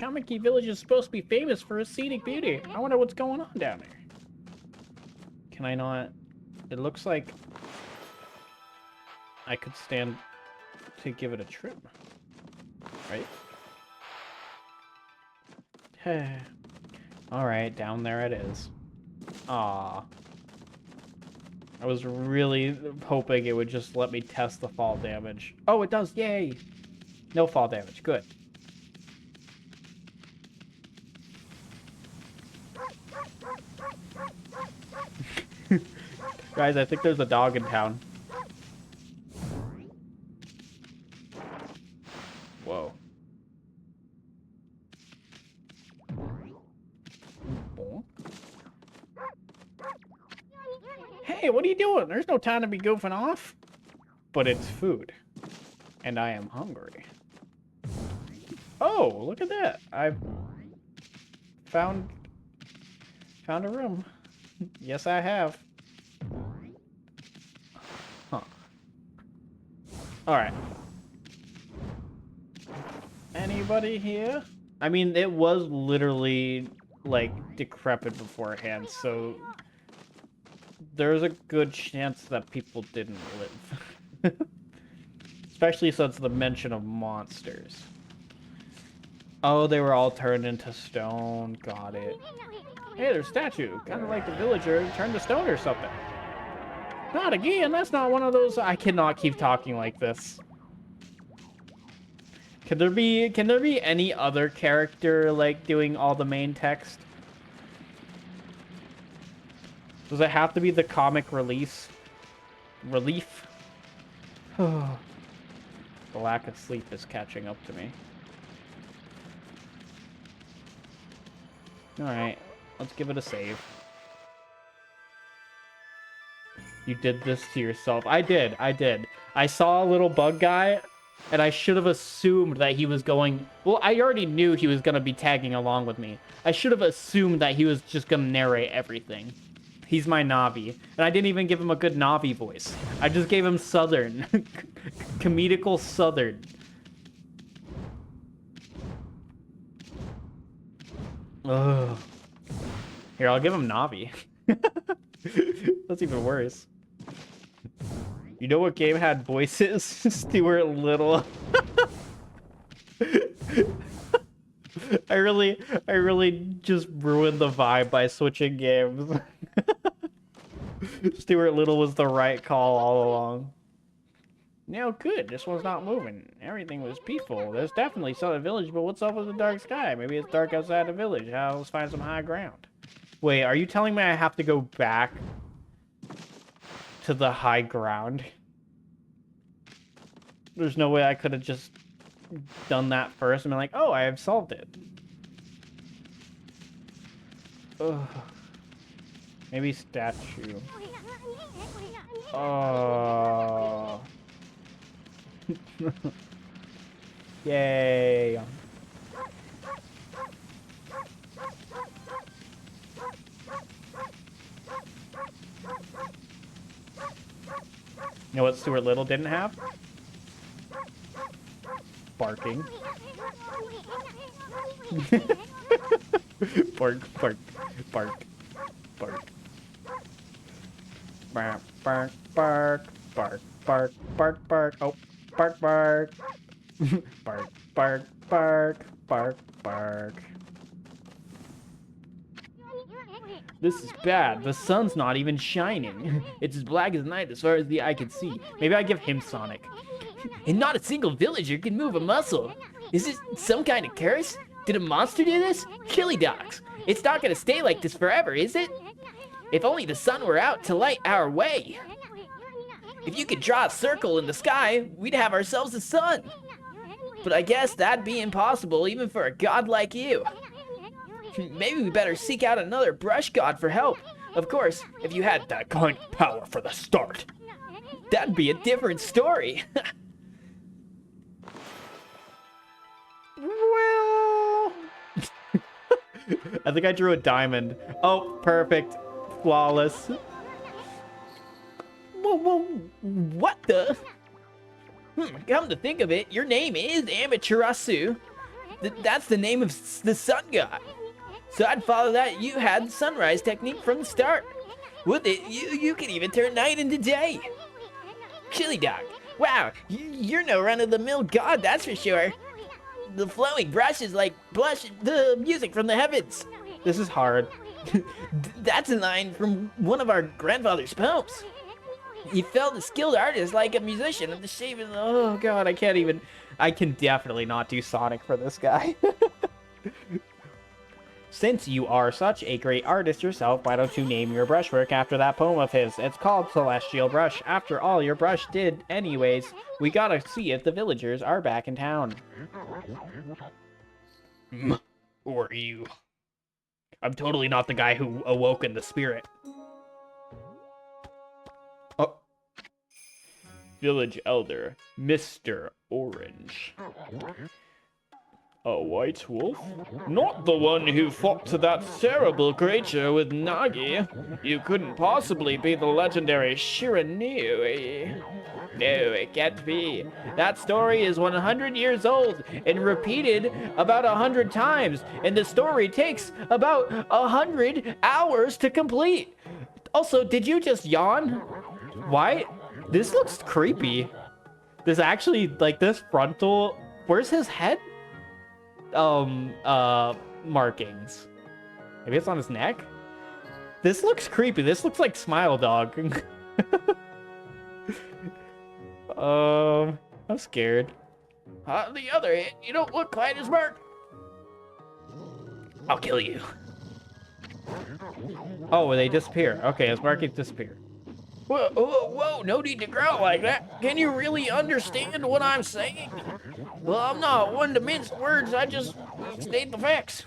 Comically Village is supposed to be famous for its scenic beauty. I wonder what's going on down there. Can I not... It looks like I could stand to give it a trim. Right? Alright, down there it is. Aww. I was really hoping it would just let me test the fall damage. Oh, it does! Yay! No fall damage. Good. Guys, I think there's a dog in town. Whoa. Hey, what are you doing? There's no time to be goofing off. But it's food. And I am hungry. Oh, look at that. I've found a room. Yes, I have. Huh. Alright. Anybody here? I mean, it was literally, like, decrepit beforehand, so there's a good chance that people didn't live. Especially since the mention of monsters. Oh, they were all turned into stone. Got it. Hey, there's a statue. Kind of like the villager turned to stone or something. Not again. That's not one of those... I cannot keep talking like this. Can there be any other character, like, doing all the main text? Does it have to be the comic relief? The lack of sleep is catching up to me. Alright, let's give it a save. You did this to yourself. I did. I saw a little bug guy, and I should have assumed that he was going... Well, I already knew he was going to be tagging along with me. I should have assumed that he was just going to narrate everything. He's my Navi. And I didn't even give him a good Navi voice. I just gave him Southern. Comedical Southern. Ugh. Here, I'll give him Navi. That's even worse. You know what game had voices? Stuart Little. I really just ruined the vibe by switching games. Stuart Little was the right call all along. Now, good. This one's not moving. Everything was peaceful. There's definitely Southern Village, but what's up with the dark sky? Maybe it's dark outside the village. Let's find some high ground. Wait, are you telling me I have to go back to the high ground? There's no way I could have just done that first and been like, oh, I have solved it. Ugh. Maybe statue. Oh. Yay. You know what Stuart Little didn't have? Barking. Bark, bark, bark, bark. Bark, bark, bark, bark, bark, bark, bark. Oh, bark, bark. Bark, bark, bark, bark, bark. This is bad. The sun's not even shining. It's as black as night as far as the eye can see. Maybe I give him Sonic. And not a single villager can move a muscle. Is this some kind of curse? Did a monster do this? Chili dogs. It's not gonna stay like this forever, is it? If only the sun were out to light our way. If you could draw a circle in the sky, we'd have ourselves a sun. But I guess that'd be impossible even for a god like you. Maybe we better seek out another brush god for help. Of course, if you had that kind of power for the start, that'd be a different story. Well... I think I drew a diamond. Oh, perfect. Flawless. Whoa, what the? Come to think of it, your name is Amaterasu. That's the name of the sun god. So I'd follow that. You had the sunrise technique from the start. With it, you can even turn night into day. Chili dog. Wow, you're no run-of-the-mill god, that's for sure. The flowing brush is like blush the music from the heavens. This is hard. That's a line from one of our grandfather's poems. You felt a skilled artist like a musician of the shape of the... Oh god, I can definitely not do Sonic for this guy. Since you are such a great artist yourself, why don't you name your brushwork after that poem of his? It's called Celestial Brush. After all, your brush did anyways. We gotta see if the villagers are back in town. Who are you? I'm totally not the guy who awoke in the spirit. Oh. Village Elder, Mr. Orange. A white wolf? Not the one who fought to that terrible creature with Nagi. You couldn't possibly be the legendary Shiranui. No, it can't be. That story is 100 years old and repeated about 100 times, and the story takes about 100 hours to complete. Also, did you just yawn? Why? This looks creepy. This actually, like, this frontal... Where's his head? Markings. Maybe it's on his neck? This looks creepy. This looks like Smile Dog. I'm scared. On the other hand, you don't look quite as smart. I'll kill you. Oh, they disappear. Okay, his markings disappear. Whoa, whoa, whoa, no need to growl like that. Can you really understand what I'm saying? Well, I'm not one to mince words, I just state the facts.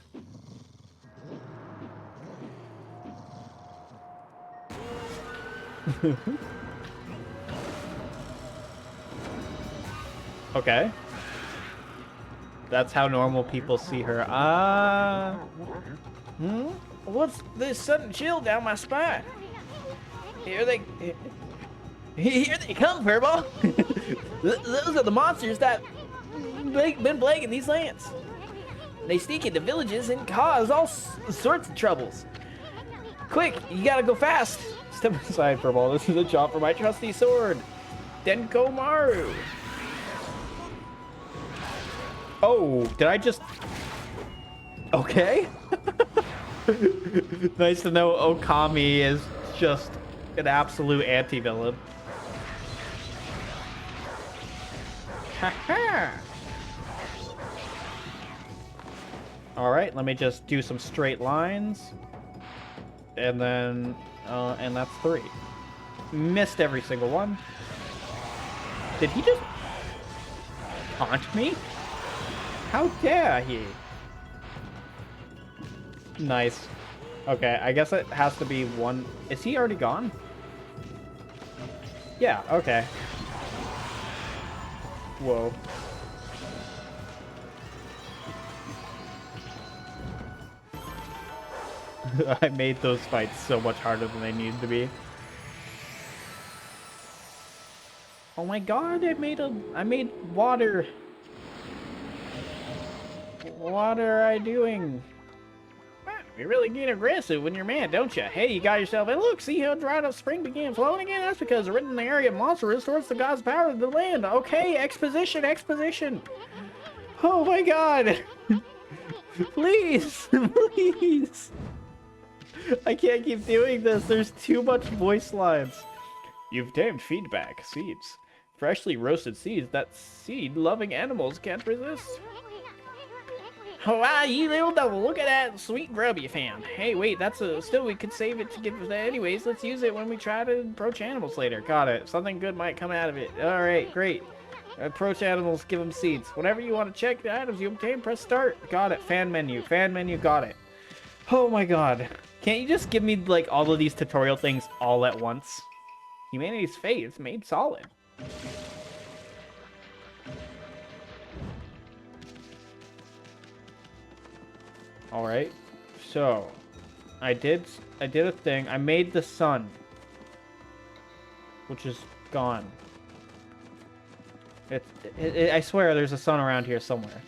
Okay. That's how normal people see her. What's this sudden chill down my spine? Here they come, Furball. Those are the monsters that been plaguing these lands. They sneak into villages and cause all sorts of troubles. Quick, you gotta go fast. Step aside, Furball. This is a job for my trusty sword, Denko Maru. Oh, did I just... Okay. Nice to know Okami is just an absolute anti-villain. Haha. Alright, let me just do some straight lines. And then, and that's 3. Missed every single one. Did he just taunt me? How dare he? Nice. Okay, I guess it has to be 1. Is he already gone? Yeah, okay. Whoa. I made those fights so much harder than they needed to be. Oh my god, I made water. What are I doing? You really get aggressive when you're mad, don't you? Hey, you got yourself... Hey, look, see how dried up spring began flowing again? That's because the written in the area monster restores the god's power of the land. Okay, exposition, exposition. Oh my god. Please, please. I can't keep doing this. There's too much voice lines. You've tamed feedback. Seeds. Freshly roasted seeds that seed-loving animals can't resist. Oh, wow, you little devil. Look at that sweet grub you found. Hey, wait, that's a... Still, we could save it to give that anyways. Let's use it when we try to approach animals later. Got it. Something good might come out of it. Alright, great. Approach animals, give them seeds. Whenever you want to check the items you obtain, press start. Got it. Fan menu. Fan menu. Got it. Oh my god. Can't you just give me, like, all of these tutorial things all at once? Humanity's fate is made solid. Alright, so I did a thing. I made the sun, which is gone. I swear there's a sun around here somewhere.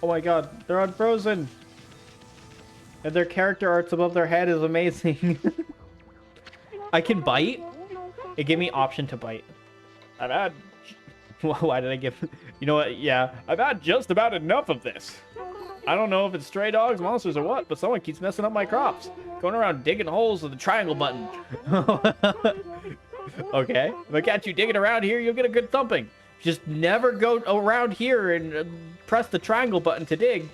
Oh my god, they're unfrozen! And their character arts above their head is amazing. I can bite? It gave me option to bite. I've had... Why did I give... You know what? Yeah. I've had just about enough of this. I don't know if it's stray dogs, monsters, or what, but someone keeps messing up my crops. Going around digging holes with the triangle button. Okay. If I catch you digging around here, you'll get a good thumping. Just never go around here and press the triangle button to dig.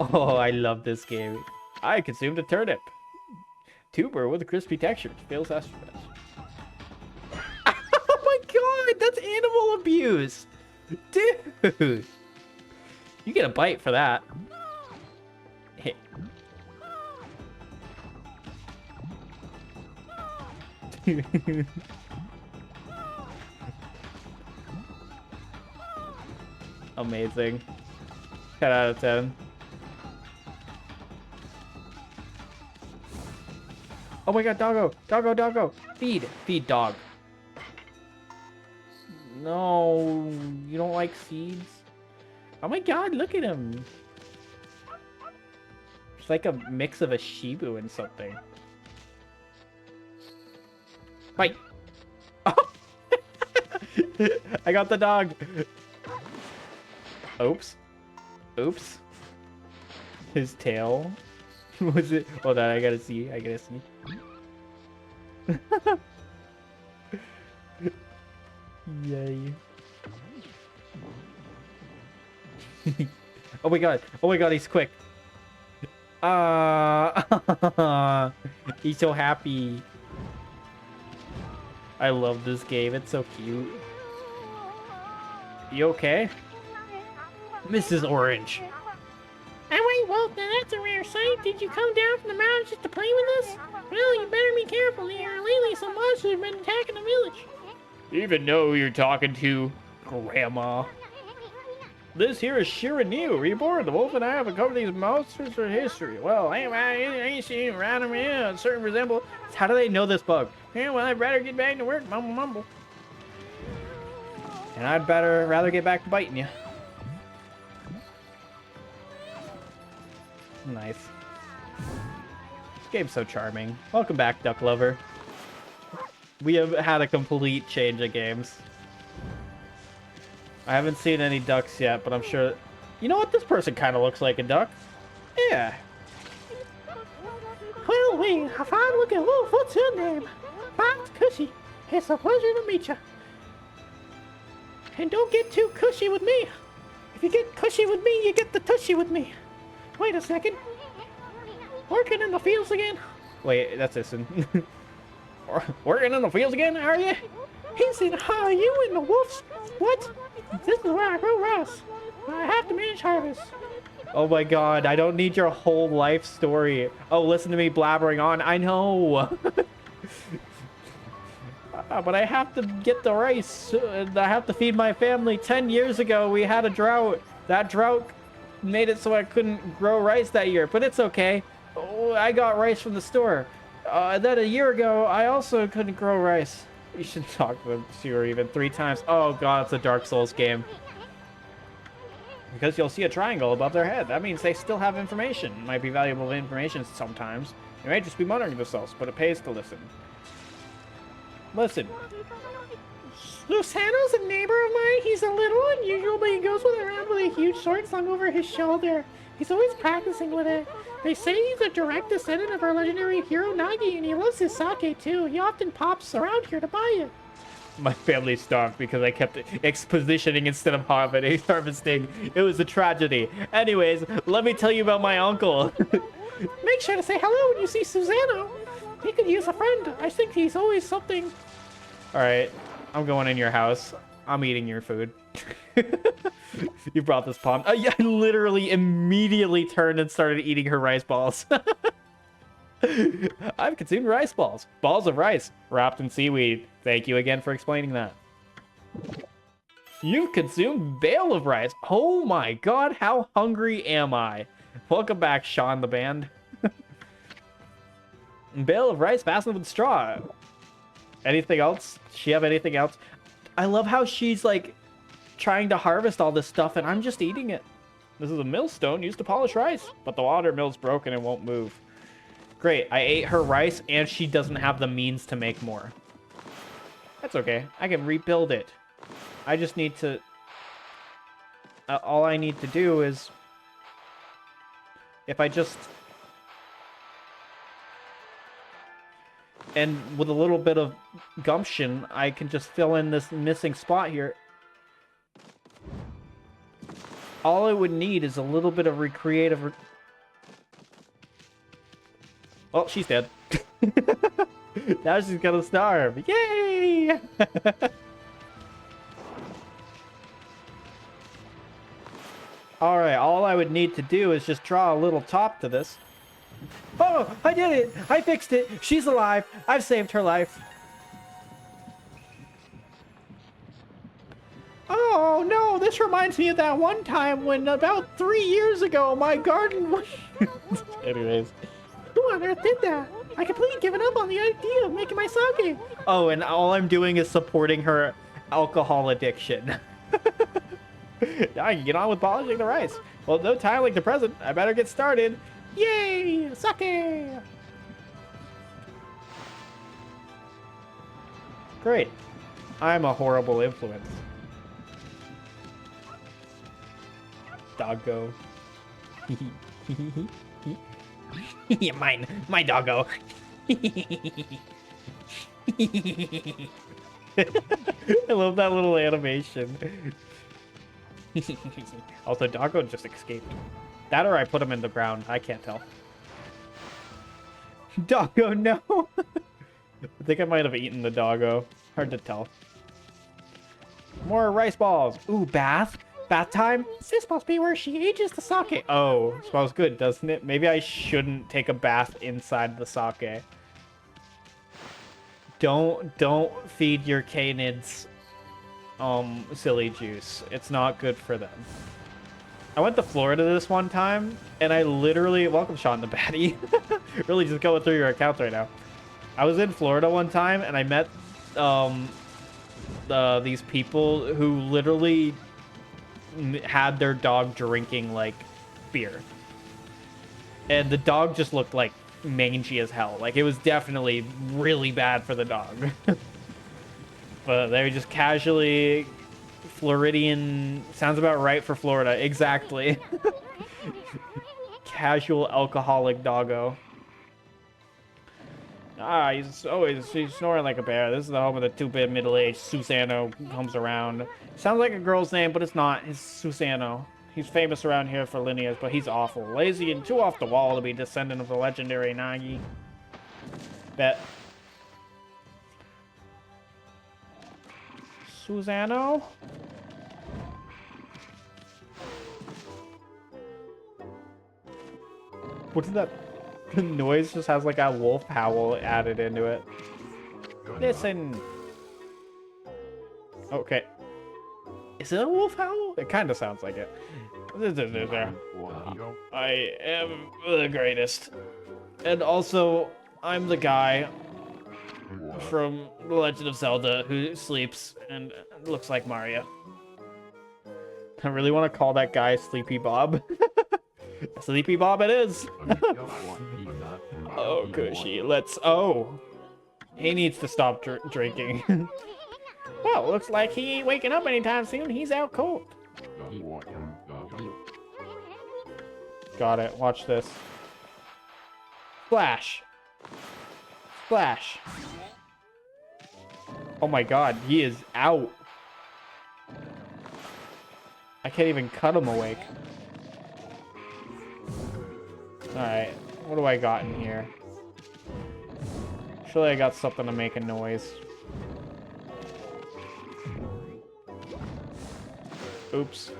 Oh, I love this game. I consumed a turnip. Tuber with a crispy texture. Fails astrophys. Oh my god, that's animal abuse. Dude. You get a bite for that. Hey. Amazing. 10 out of 10. Oh my god, doggo! Doggo, doggo! Feed! Feed dog. No, you don't like seeds? Oh my god, look at him! It's like a mix of a Shibu and something. Bite! Oh. I got the dog! Oops. Oops. His tail. Was it? Hold on, I gotta see. I gotta see. Yay. Oh my god. Oh my god, he's quick. He's so happy. I love this game. It's so cute. You okay? Mrs. Orange. Oh wait, well, that's a rare sight. Did you come down from the mountains just to play with us? Well, you better be careful here. Lately, some monsters have been attacking the village. Even know who you're talking to, Grandma. This here is Shira New, reborn. The wolf and I have uncovered these monsters for history. Well, I ain't seen around them yet. Certain resemble. How do they know this bug? Yeah, well, I'd rather get back to work. Mumble, mumble. And I'd rather get back to biting you. Nice. This game's so charming. Welcome back, Duck Lover. We have had a complete change of games. I haven't seen any ducks yet, but I'm sure... You know what? This person kind of looks like a duck. Yeah. Well, we a fine-looking wolf. What's your name? Fox Cushy. It's a pleasure to meet you. And don't get too cushy with me. If you get cushy with me, you get the tushy with me. Wait a second. Working in the fields again? Wait, that's Ison. Working in the fields again, are you? He said, "How are you in the wolves? What? This is where I grow rice. I have to manage harvest." Oh my god, I don't need your whole life story. Oh, listen to me blabbering on. I know. But I have to get the rice. I have to feed my family. 10 years ago, we had a drought. That drought made it so I couldn't grow rice that year. But it's okay. Oh, I got rice from the store. Then a year ago, I also couldn't grow rice. You should talk to her even 3 times. Oh god, it's a Dark Souls game. Because you'll see a triangle above their head. That means they still have information. Might be valuable information sometimes. They may just be muttering themselves, but it pays to listen. Listen. Lucano's a neighbor of mine. He's a little unusual, but he goes around with a huge sword slung over his shoulder. He's always practicing with it. They say he's a direct descendant of our legendary hero Nagi, and he loves his sake too. He often pops around here to buy it. My family starved because I kept expositioning instead of harvesting. It was a tragedy. Anyways, let me tell you about my uncle. Make sure to say hello when you see Susano. He could use a friend. I think he's always something. All right, I'm going in your house. I'm eating your food. You brought this palm. Yeah, I literally immediately turned and started eating her rice balls. I've consumed rice balls. Balls of rice wrapped in seaweed. Thank you again for explaining that. You've consumed bale of rice. Oh my god, how hungry am I? Welcome back, Sean the band. Bale of rice fastened with straw. Anything else? Does she have anything else? I love how she's like trying to harvest all this stuff and I'm just eating it. This is a millstone used to polish rice, but the water mill's broken and won't move. Great, I ate her rice and she doesn't have the means to make more. That's okay, I can rebuild it. I just need to... all I need to do is... If I just... And with a little bit of gumption, I can just fill in this missing spot here. All I would need is a little bit of recreative... Oh, she's dead. Now she's gonna starve. Yay! Alright, all I would need to do is just draw a little top to this. Oh, I did it! I fixed it! She's alive! I've saved her life! Oh no, this reminds me of that one time when about 3 years ago my garden was... Anyways. Who on earth did that? I completely given up on the idea of making my sake. Oh, and all I'm doing is supporting her alcohol addiction. I can get on with polishing the rice. Well, no time like the present. I better get started. Yay! Sake! Great. I'm a horrible influence. Doggo. Yeah, mine. My doggo. I love that little animation. Also, doggo just escaped. That or I put him in the ground. I can't tell. Doggo, no! I think I might have eaten the doggo. Hard to tell. More rice balls. Ooh, bath? Bath time? This must be where she ages the sake. Oh, smells good, doesn't it? Maybe I shouldn't take a bath inside the sake. Don't feed your canids silly juice. It's not good for them. I went to Florida this one time, and I literally... Welcome, Sean the Baddie. Really just going through your accounts right now. I was in Florida one time, and I met these people who literally had their dog drinking, like, beer. And the dog just looked, like, mangy as hell. Like, it was definitely really bad for the dog. But they were just casually... Floridian... Sounds about right for Florida. Exactly. Casual alcoholic doggo. Ah, he's snoring like a bear. This is the home of the two-bit middle-aged Susano who comes around. Sounds like a girl's name, but it's not. It's Susano. He's famous around here for lineage, but he's awful. Lazy and too off the wall to be descendant of the legendary Nagi. Bet. Susano? What did that... The noise just has like a wolf howl added into it. Listen. Okay. Is it a wolf howl? It kind of sounds like it. I am the greatest. And also, I'm the guy from The Legend of Zelda who sleeps and looks like Mario. I really want to call that guy Sleepy Bob. Sleepy Bob it is. Oh, Cushy, let's... Oh. He needs to stop drinking. Well, looks like he ain't waking up anytime soon. He's out cold. Got it. Watch this. Splash. Splash. Oh my god, he is out. I can't even cut him awake. Alright, what do I got in here? Surely I got something to make a noise. Oops.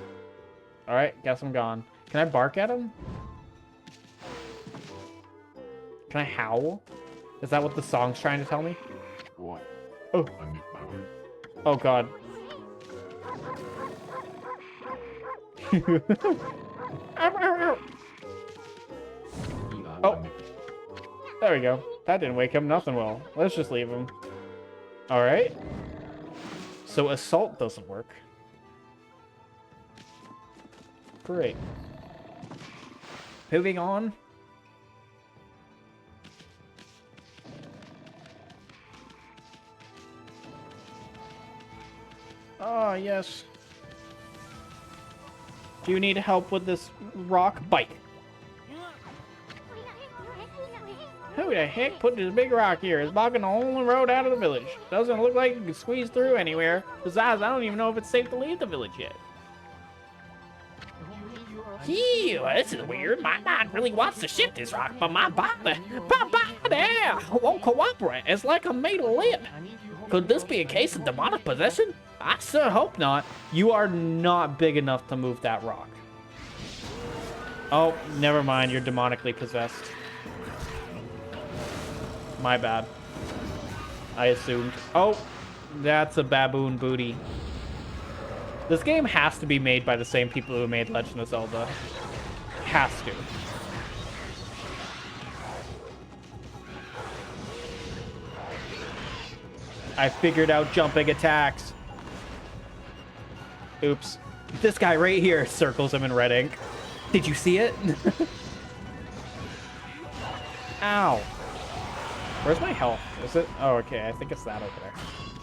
Alright, guess I'm gone. Can I bark at him? Can I howl? Is that what the song's trying to tell me? Oh. Oh god. Oh. There we go. That didn't wake him. Nothing will. Let's just leave him. Alright. So assault doesn't work. Great. Moving on. Ah, yes. Do you need help with this rock? Bite. Who the heck put this big rock here? It's blocking the only road out of the village. Doesn't look like you can squeeze through anywhere. Besides, I don't even know if it's safe to leave the village yet. Ew, this is weird. My mind really wants to shift this rock, but my body won't cooperate. It's like I'm made of lip. Could this be a case of demonic possession? I sure hope not. You are not big enough to move that rock. Oh, never mind. You're demonically possessed. My bad. I assumed. Oh, that's a baboon booty. This game has to be made by the same people who made Legend of Zelda. Has to. I figured out jumping attacks. Oops. This guy right here circles him in red ink. Did you see it? Ow. Where's my health? Is it? Oh, okay. I think it's that over there.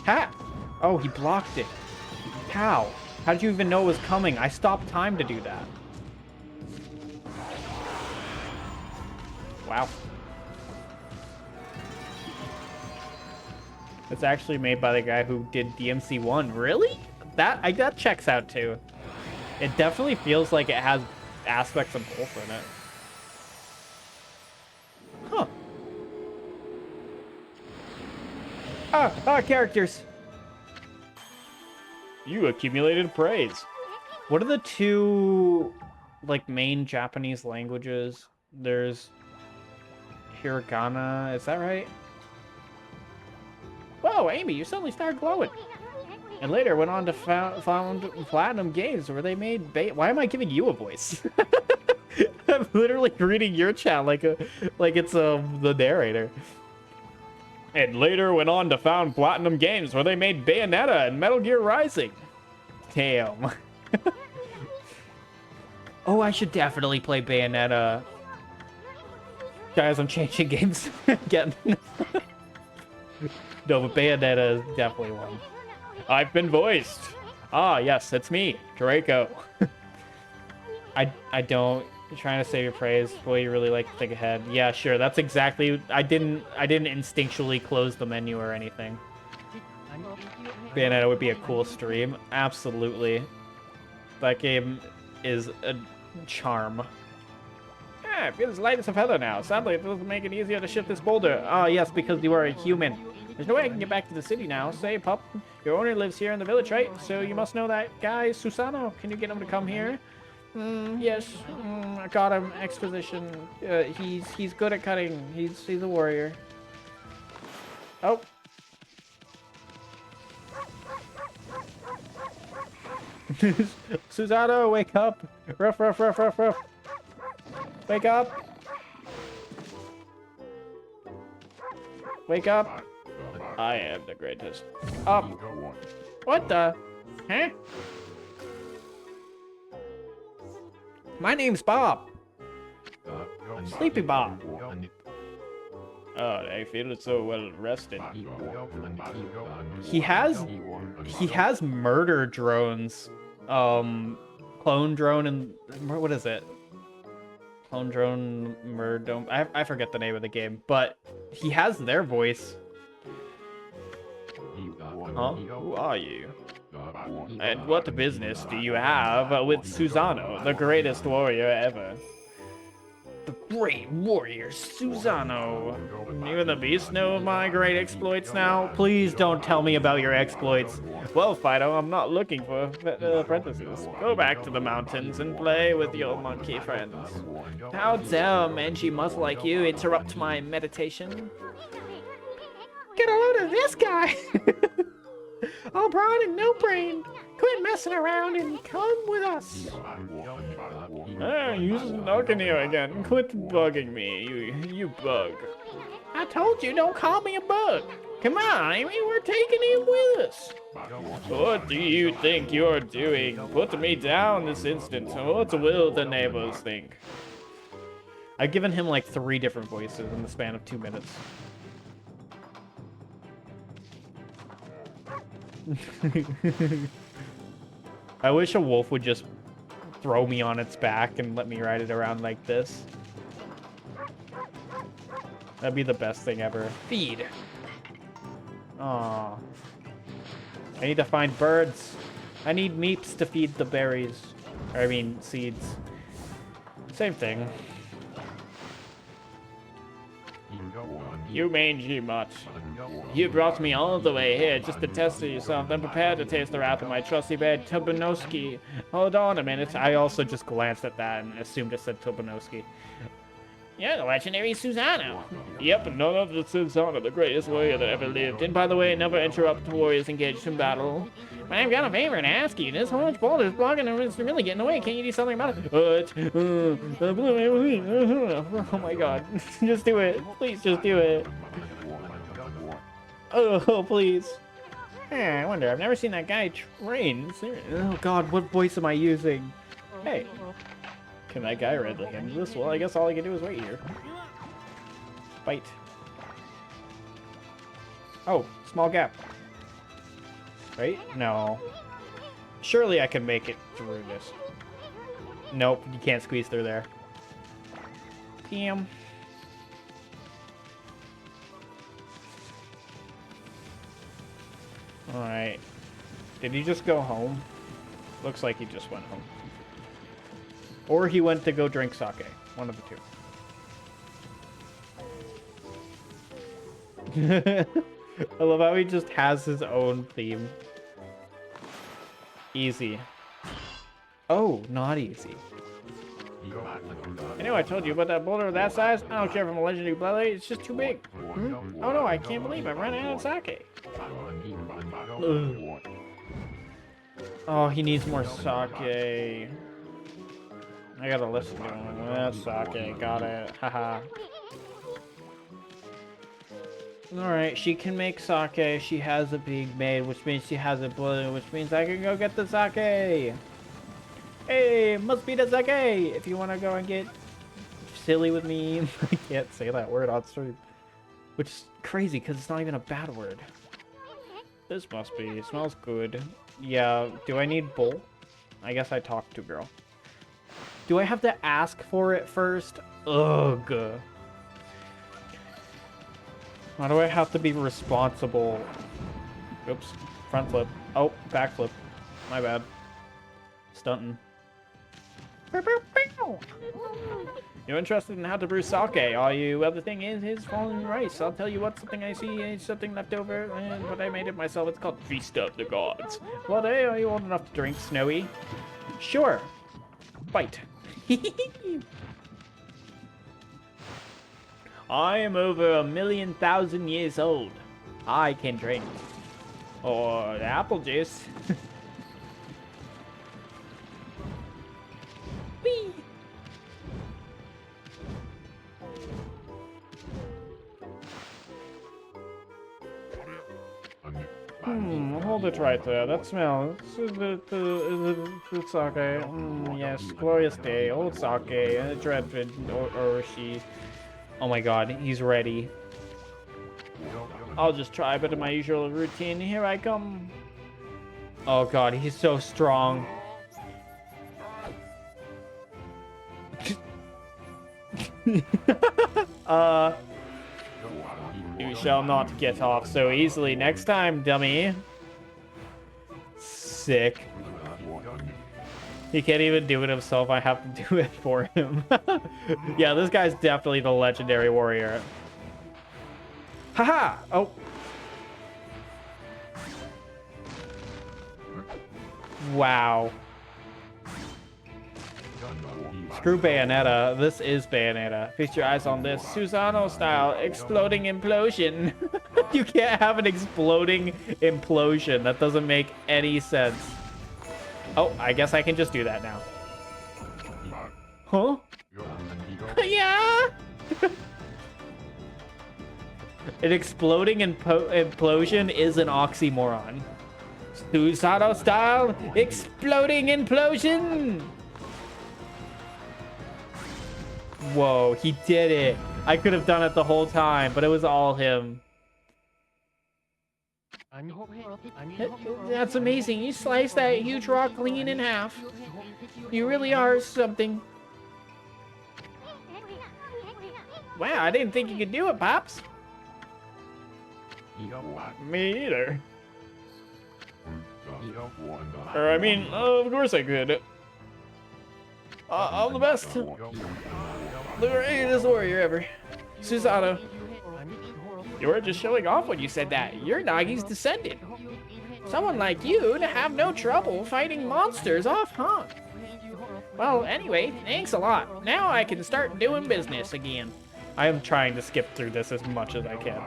Ha! Oh, he blocked it. How? How did you even know it was coming? I stopped time to do that. Wow. It's actually made by the guy who did DMC1. Really? That checks out too. It definitely feels like it has aspects of both in it. Huh. Characters. You accumulated praise. What are the two, like, main Japanese languages? There's Hiragana, is that right? Whoa, Amy, you suddenly started glowing. And later went on to found Platinum Games, where they made Why am I giving you a voice? I'm literally reading your chat like it's the narrator. And later went on to found Platinum Games, where they made Bayonetta and Metal Gear Rising. Damn. Oh, I should definitely play Bayonetta. Guys, I'm changing games again. No, but Bayonetta is definitely one. I've been voiced. Ah, yes, it's me, Draco. I don't. You're trying to save your praise. Boy, you really like to think ahead. Yeah, sure. That's exactly. I didn't instinctually close the menu or anything. Bayonetta would be a cool stream. Absolutely. That game is a charm. Yeah, it feels light as a feather now. Sadly, it doesn't make it easier to shift this boulder. Ah, yes, because you are a human. There's no way I can get back to the city now. Say, pup, your owner lives here in the village, right? So you must know that guy, Susano. Can you get him to come here? Yes. I got him. Exposition. He's good at cutting. He's a warrior. Oh. Susano, wake up. Ruff, ruff, ruff, ruff, ruff. Wake up. Wake up. I am the greatest. Up. What the? Huh? My name's Bob. Sleepy Bob. Oh, I feel so well rested. He has murder drones. Clone drone and what is it? Clone drone murder. I forget the name of the game, but he has their voice. Huh? Who are you? And what business do you have with Susano, the greatest warrior ever? The great warrior Susano. Even the beasts know my great exploits now. Please don't tell me about your exploits. Well, Fido, I'm not looking for apprentices. Go back to the mountains and play with your monkey friends. How dare Enjoi must like you interrupt my meditation? Get a load of this guy! All broad and no brain. Quit messing around and come with us. You snuck in here again. Quit bugging me, you bug. I told you, don't call me a bug. Come on, Amy, we're taking him with us. What do you think you're doing? Put me down this instant. What will the neighbors think? I've given him like 3 different voices in the span of 2 minutes. I wish a wolf would just throw me on its back and let me ride it around like this. That'd be the best thing ever. Feed. Aww. I need to find birds. I need meeps to feed the berries. Or, I mean, seeds. Same thing. You mangy mutt. You brought me all the way here just to test yourself, then prepare to taste the wrath of my trusty bed, Tobanowski. Hold on a minute. I also just glanced at that and assumed it said Tobanowski. Yeah, the legendary Susano. Yep, none of the Susano, the greatest warrior that ever lived. And by the way, never interrupt warriors engaged in battle. But I've got a favor to ask you. This whole boulder is blocking and it's really getting away. Can't you do something about it? Oh my god. Just do it. Please just do it. Oh, please. I wonder, I've never seen that guy train. Oh god, what voice am I using? Hey. Can that guy readily handle this? Well, I guess all I can do is wait here. Fight. Oh, small gap. Right? No. Surely I can make it through this. Nope, you can't squeeze through there. Damn. Alright. Did he just go home? Looks like he just went home. Or he went to go drink sake. One of the two. I love how he just has his own theme. Easy. Oh, not easy. I know I told you about that boulder of that size. I don't care if I'm a legendary bloodlight. It's just too big. Oh no, I can't believe I ran out of sake. Oh, he needs more sake. I gotta listen to him. That's sake. Got it. Haha. Alright, she can make sake. She has a being made, which means she has a blue, which means I can go get the sake. Hey, must be the sake. If you want to go and get silly with me. I can't say that word on stream. Which is crazy because it's not even a bad word. This must be. It smells good. Yeah, do I need bowl? I guess I talked to girl. Do I have to ask for it first? Ugh. Why do I have to be responsible? Oops. Front flip. Oh, back flip. My bad. Stunting. You interested in how to brew sake? Are you? Well, the thing is fallen rice. I'll tell you what, something I see is something left over, but I made it myself. It's called Feast of the Gods. Well, hey, are you old enough to drink, Snowy? Sure. Bite. I am over 1,000,000 years old. I can drink. Or apple juice. Whee! Hold it right there. That smell. The sake. Yes, glorious day. Old sake. Dreadful or she. Oh my god, he's ready. I'll just try a bit of my usual routine. Here I come. Oh god, he's so strong. You shall not get off so easily next time, dummy. Sick. He can't even do it himself. I have to do it for him. Yeah, this guy's definitely the legendary warrior. Haha! Oh. Wow. Screw Bayonetta. This is Bayonetta. Feast your eyes on this. Susano style. Exploding implosion. You can't have an exploding implosion. That doesn't make any sense. Oh, I guess I can just do that now. Huh? Yeah! An exploding implosion is an oxymoron. Susano style. Exploding implosion! Whoa, he did it. I could have done it the whole time, but it was all him. That's amazing. You sliced that huge rock clean in half. You really are something. Wow, I didn't think you could do it, Pops. Me either. Or, I mean, of course I could. I'm the best. The greatest warrior ever. Susano. You were just showing off when you said that. You're Nagi's descendant. Someone like you to have no trouble fighting monsters off, huh? Well, anyway, thanks a lot. Now I can start doing business again. I am trying to skip through this as much as I can.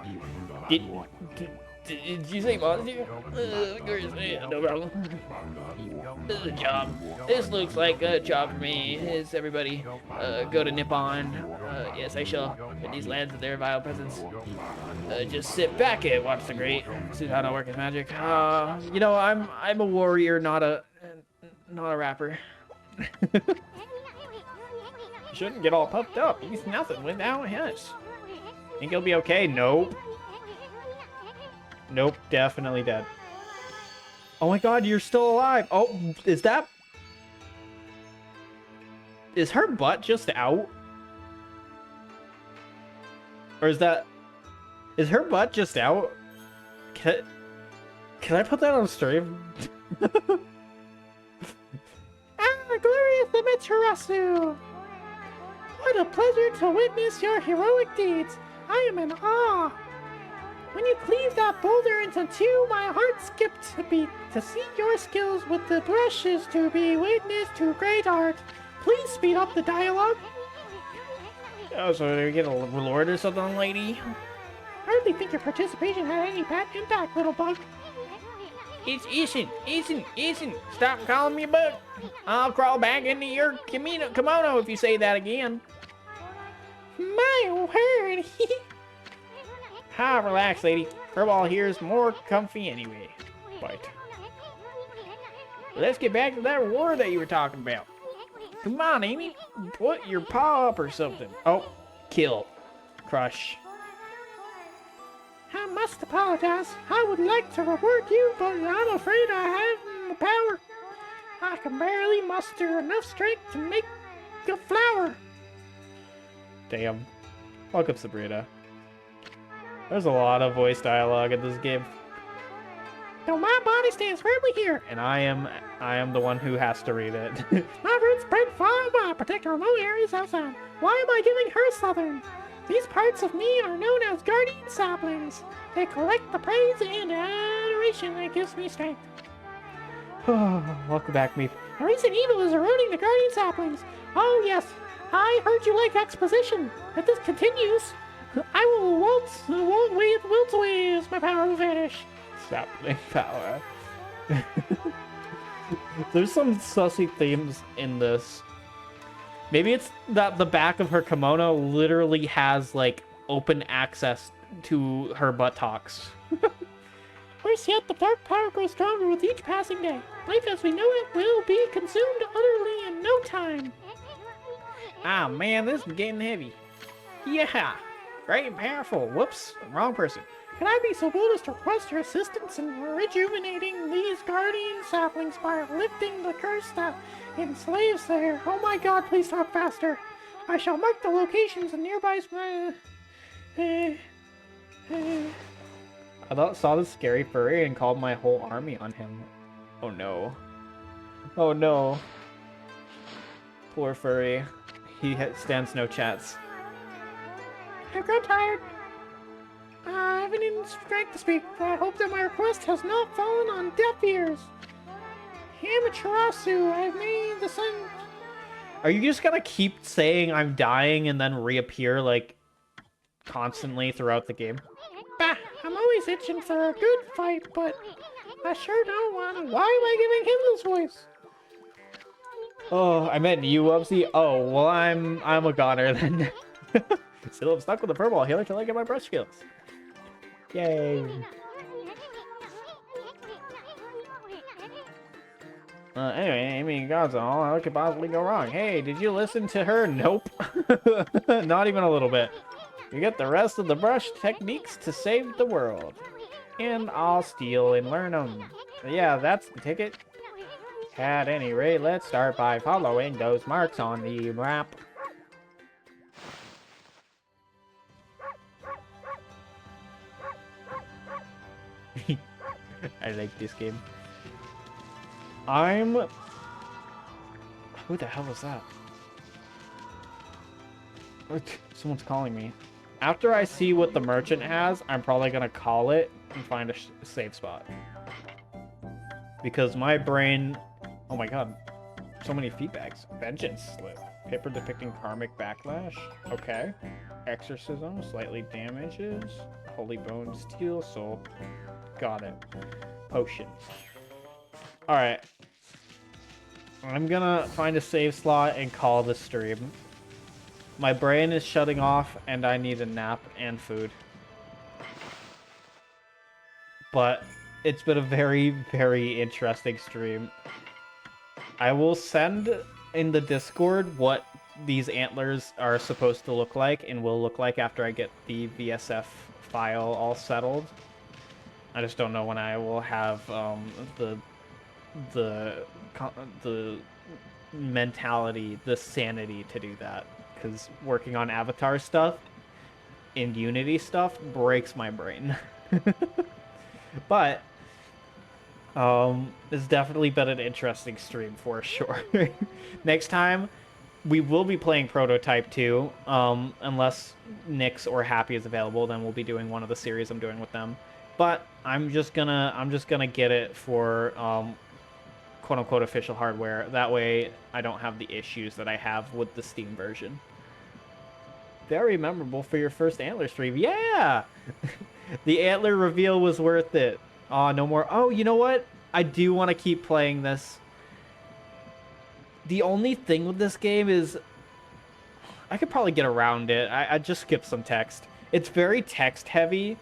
Did you say monster? No problem. This is a job. This looks like a job for me. Is everybody go to Nippon? Yes, I shall. In these lands of their vile presence. Just sit back and watch the great Susano work his magic. You know, I'm a warrior, not a rapper. You shouldn't get all puffed up. He's nothing without us. Think he'll be okay? Nope. Nope, definitely dead. Oh my god, you're still alive. Oh, is that... Is her butt just out? Or is that... Is her butt just out? Can I put that on stream? Glorious Amaterasu! What a pleasure to witness your heroic deeds. I am in awe. When you cleaved that boulder into two, my heart skipped a beat. To see your skills with the brush is to be witness to great art. Please speed up the dialogue. Oh, so did we get a reward or something, lady? Hardly think your participation had any bad impact, little bug. It's isn't. Stop calling me a bug. I'll crawl back into your kimono if you say that again. My word. Ha, relax, lady. Furball here is more comfy anyway. Bite. Let's get back to that war that you were talking about. Come on, Amy. Put your paw up or something. Oh, kill. Crush. I must apologize. I would like to reward you, but I'm afraid I have the power. I can barely muster enough strength to make a flower. Damn. Welcome, Sabrina. There's a lot of voice dialogue in this game. Though my body stands firmly here, And I am the one who has to read it. my roots spread far wide, protect our low areas outside. Why am I giving her southern? These parts of me are known as guardian saplings. They collect the praise and adoration that gives me strength. Welcome back, me. A recent evil is eroding the guardian saplings. Oh yes, I heard you like exposition. If this continues, I will wilt away as my power will vanish. Sapling power. There's some sussy themes in this. Maybe it's that the back of her kimono literally has, like, open access to her buttocks. Worse yet, the dark power grows stronger with each passing day. Life as we know it will be consumed utterly in no time. Ah, man, this is getting heavy. Yeah, great and powerful. Whoops, wrong person. Can I be so bold as to request your assistance in rejuvenating these guardian saplings by lifting the curse that enslaves there? Oh my god, please talk faster. I shall mark the locations and nearby... I saw this scary furry and called my whole army on him. Oh no. Oh no. Poor furry. He stands no chance. I've grown tired. I haven't even strength to speak, but I hope that my request has not fallen on deaf ears. Amaterasu, I've made the sun... Are you just gonna keep saying I'm dying and then reappear, like, constantly throughout the game? Bah, I'm always itching for a good fight, but I sure don't want to. Why am I giving him this voice? Oh, I meant you, Wubsy. Oh, well, I'm a goner then. Still, I'm stuck with the furball healer till I get my brush skills. Yay. Anyway, Amy Gonzal, how could possibly go wrong? Hey, did you listen to her? Nope. Not even a little bit. You get the rest of the brush techniques to save the world. And I'll steal and learn them. Yeah, that's the ticket. At any rate, let's start by following those marks on the map. I like this game. Who the hell was that? Someone's calling me. After I see what the merchant has, I'm probably gonna call it and find a safe spot. Because my brain... Oh my god. So many feedbacks. Vengeance slip. Paper depicting karmic backlash. Okay. Exorcism. Slightly damages. Holy bone. Steel soul. Got it. Potions. Alright. I'm gonna find a save slot and call the stream. My brain is shutting off and I need a nap and food. But it's been a very, very interesting stream. I will send in the Discord what these antlers are supposed to look like and will look like after I get the VSF file all settled. I just don't know when I will have the mentality, the sanity to do that. Because working on Avatar stuff and Unity stuff breaks my brain. But it's definitely been an interesting stream for sure. Next time, we will be playing Prototype 2, unless Nyx or Happy is available, then we'll be doing one of the series I'm doing with them. But I'm just gonna get it for quote-unquote official hardware. That way I don't have the issues that I have with the Steam version. Very memorable for your first Antler stream. Yeah! The Antler reveal was worth it. Aw, no more. Oh, you know what? I do want to keep playing this. The only thing with this game is I could probably get around it. I just skip some text. It's very text heavy,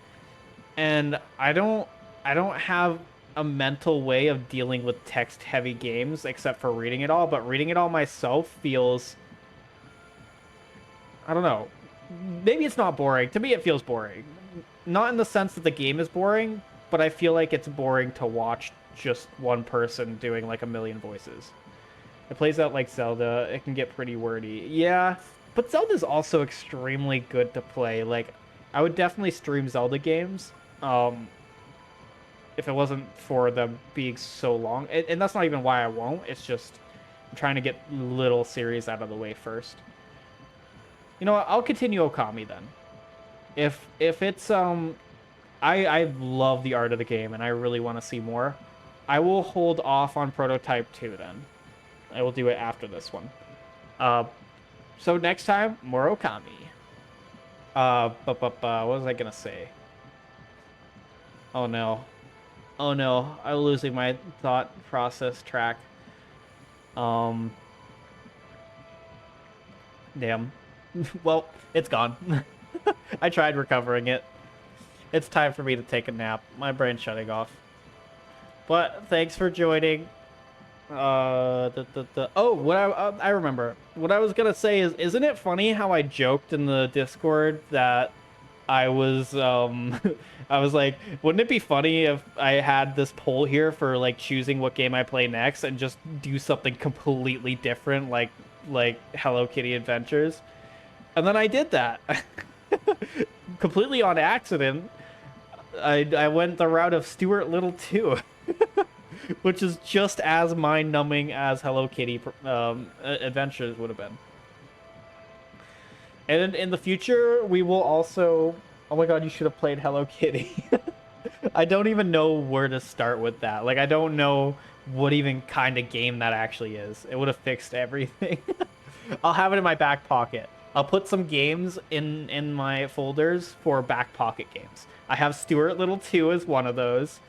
and I don't have a mental way of dealing with text heavy games except for reading it all, but reading it all myself feels, I don't know. Maybe it's not boring. To me, it feels boring. Not in the sense that the game is boring, but I feel like it's boring to watch just one person doing like a million voices. It plays out like Zelda. It can get pretty wordy. Yeah, but Zelda's also extremely good to play. Like, I would definitely stream Zelda games, if it wasn't for them being so long. And that's not even why I won't. It's just I'm trying to get little series out of the way first. You know what? I'll continue Okami then. If it's I love the art of the game and I really want to see more. I will hold off on Prototype 2 then. I will do it after this one. So next time, more Okami. What was I gonna say? Oh no. Oh no, I'm losing my thought process track. Damn. Well, it's gone. I tried recovering it. It's time for me to take a nap. My brain's shutting off. But thanks for joining. Oh, what I remember. What I was gonna say is, isn't it funny how I joked in the Discord that I was I was like, wouldn't it be funny if I had this poll here for like choosing what game I play next and just do something completely different, like Hello Kitty Adventures? And then I did that. Completely on accident. I went the route of Stuart Little 2. Which is just as mind-numbing as Hello Kitty Adventures would have been. And in the future, we will also... Oh my god, you should have played Hello Kitty. I don't even know where to start with that. Like, I don't know what even kind of game that actually is. It would have fixed everything. I'll have it in my back pocket. I'll put some games in my folders for back pocket games. I have Stuart Little 2 as one of those.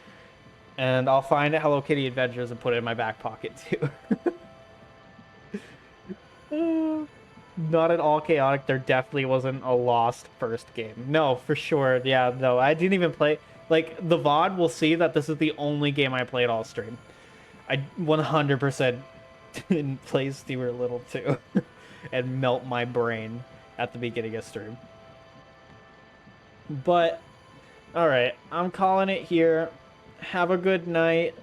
And I'll find Hello Kitty Adventures and put it in my back pocket too. Not at all chaotic. There definitely wasn't a lost first game. No, for sure. Yeah, no, I didn't even play. Like, the VOD will see that this is the only game I played all stream. I 100% didn't play Stuart Little 2 and melt my brain at the beginning of stream. But, alright, I'm calling it here. Have a good night.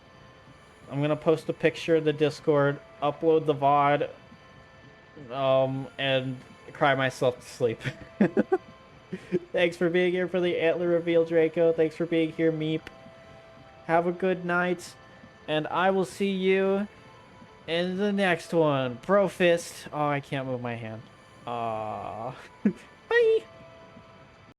I'm gonna post a picture in the Discord, upload the VOD, and cry myself to sleep. Thanks for being here for the Antler reveal, Draco. Thanks for being here, Meep. Have a good night, and I will see you in the next one. Bro fist. Oh, I can't move my hand. Bye.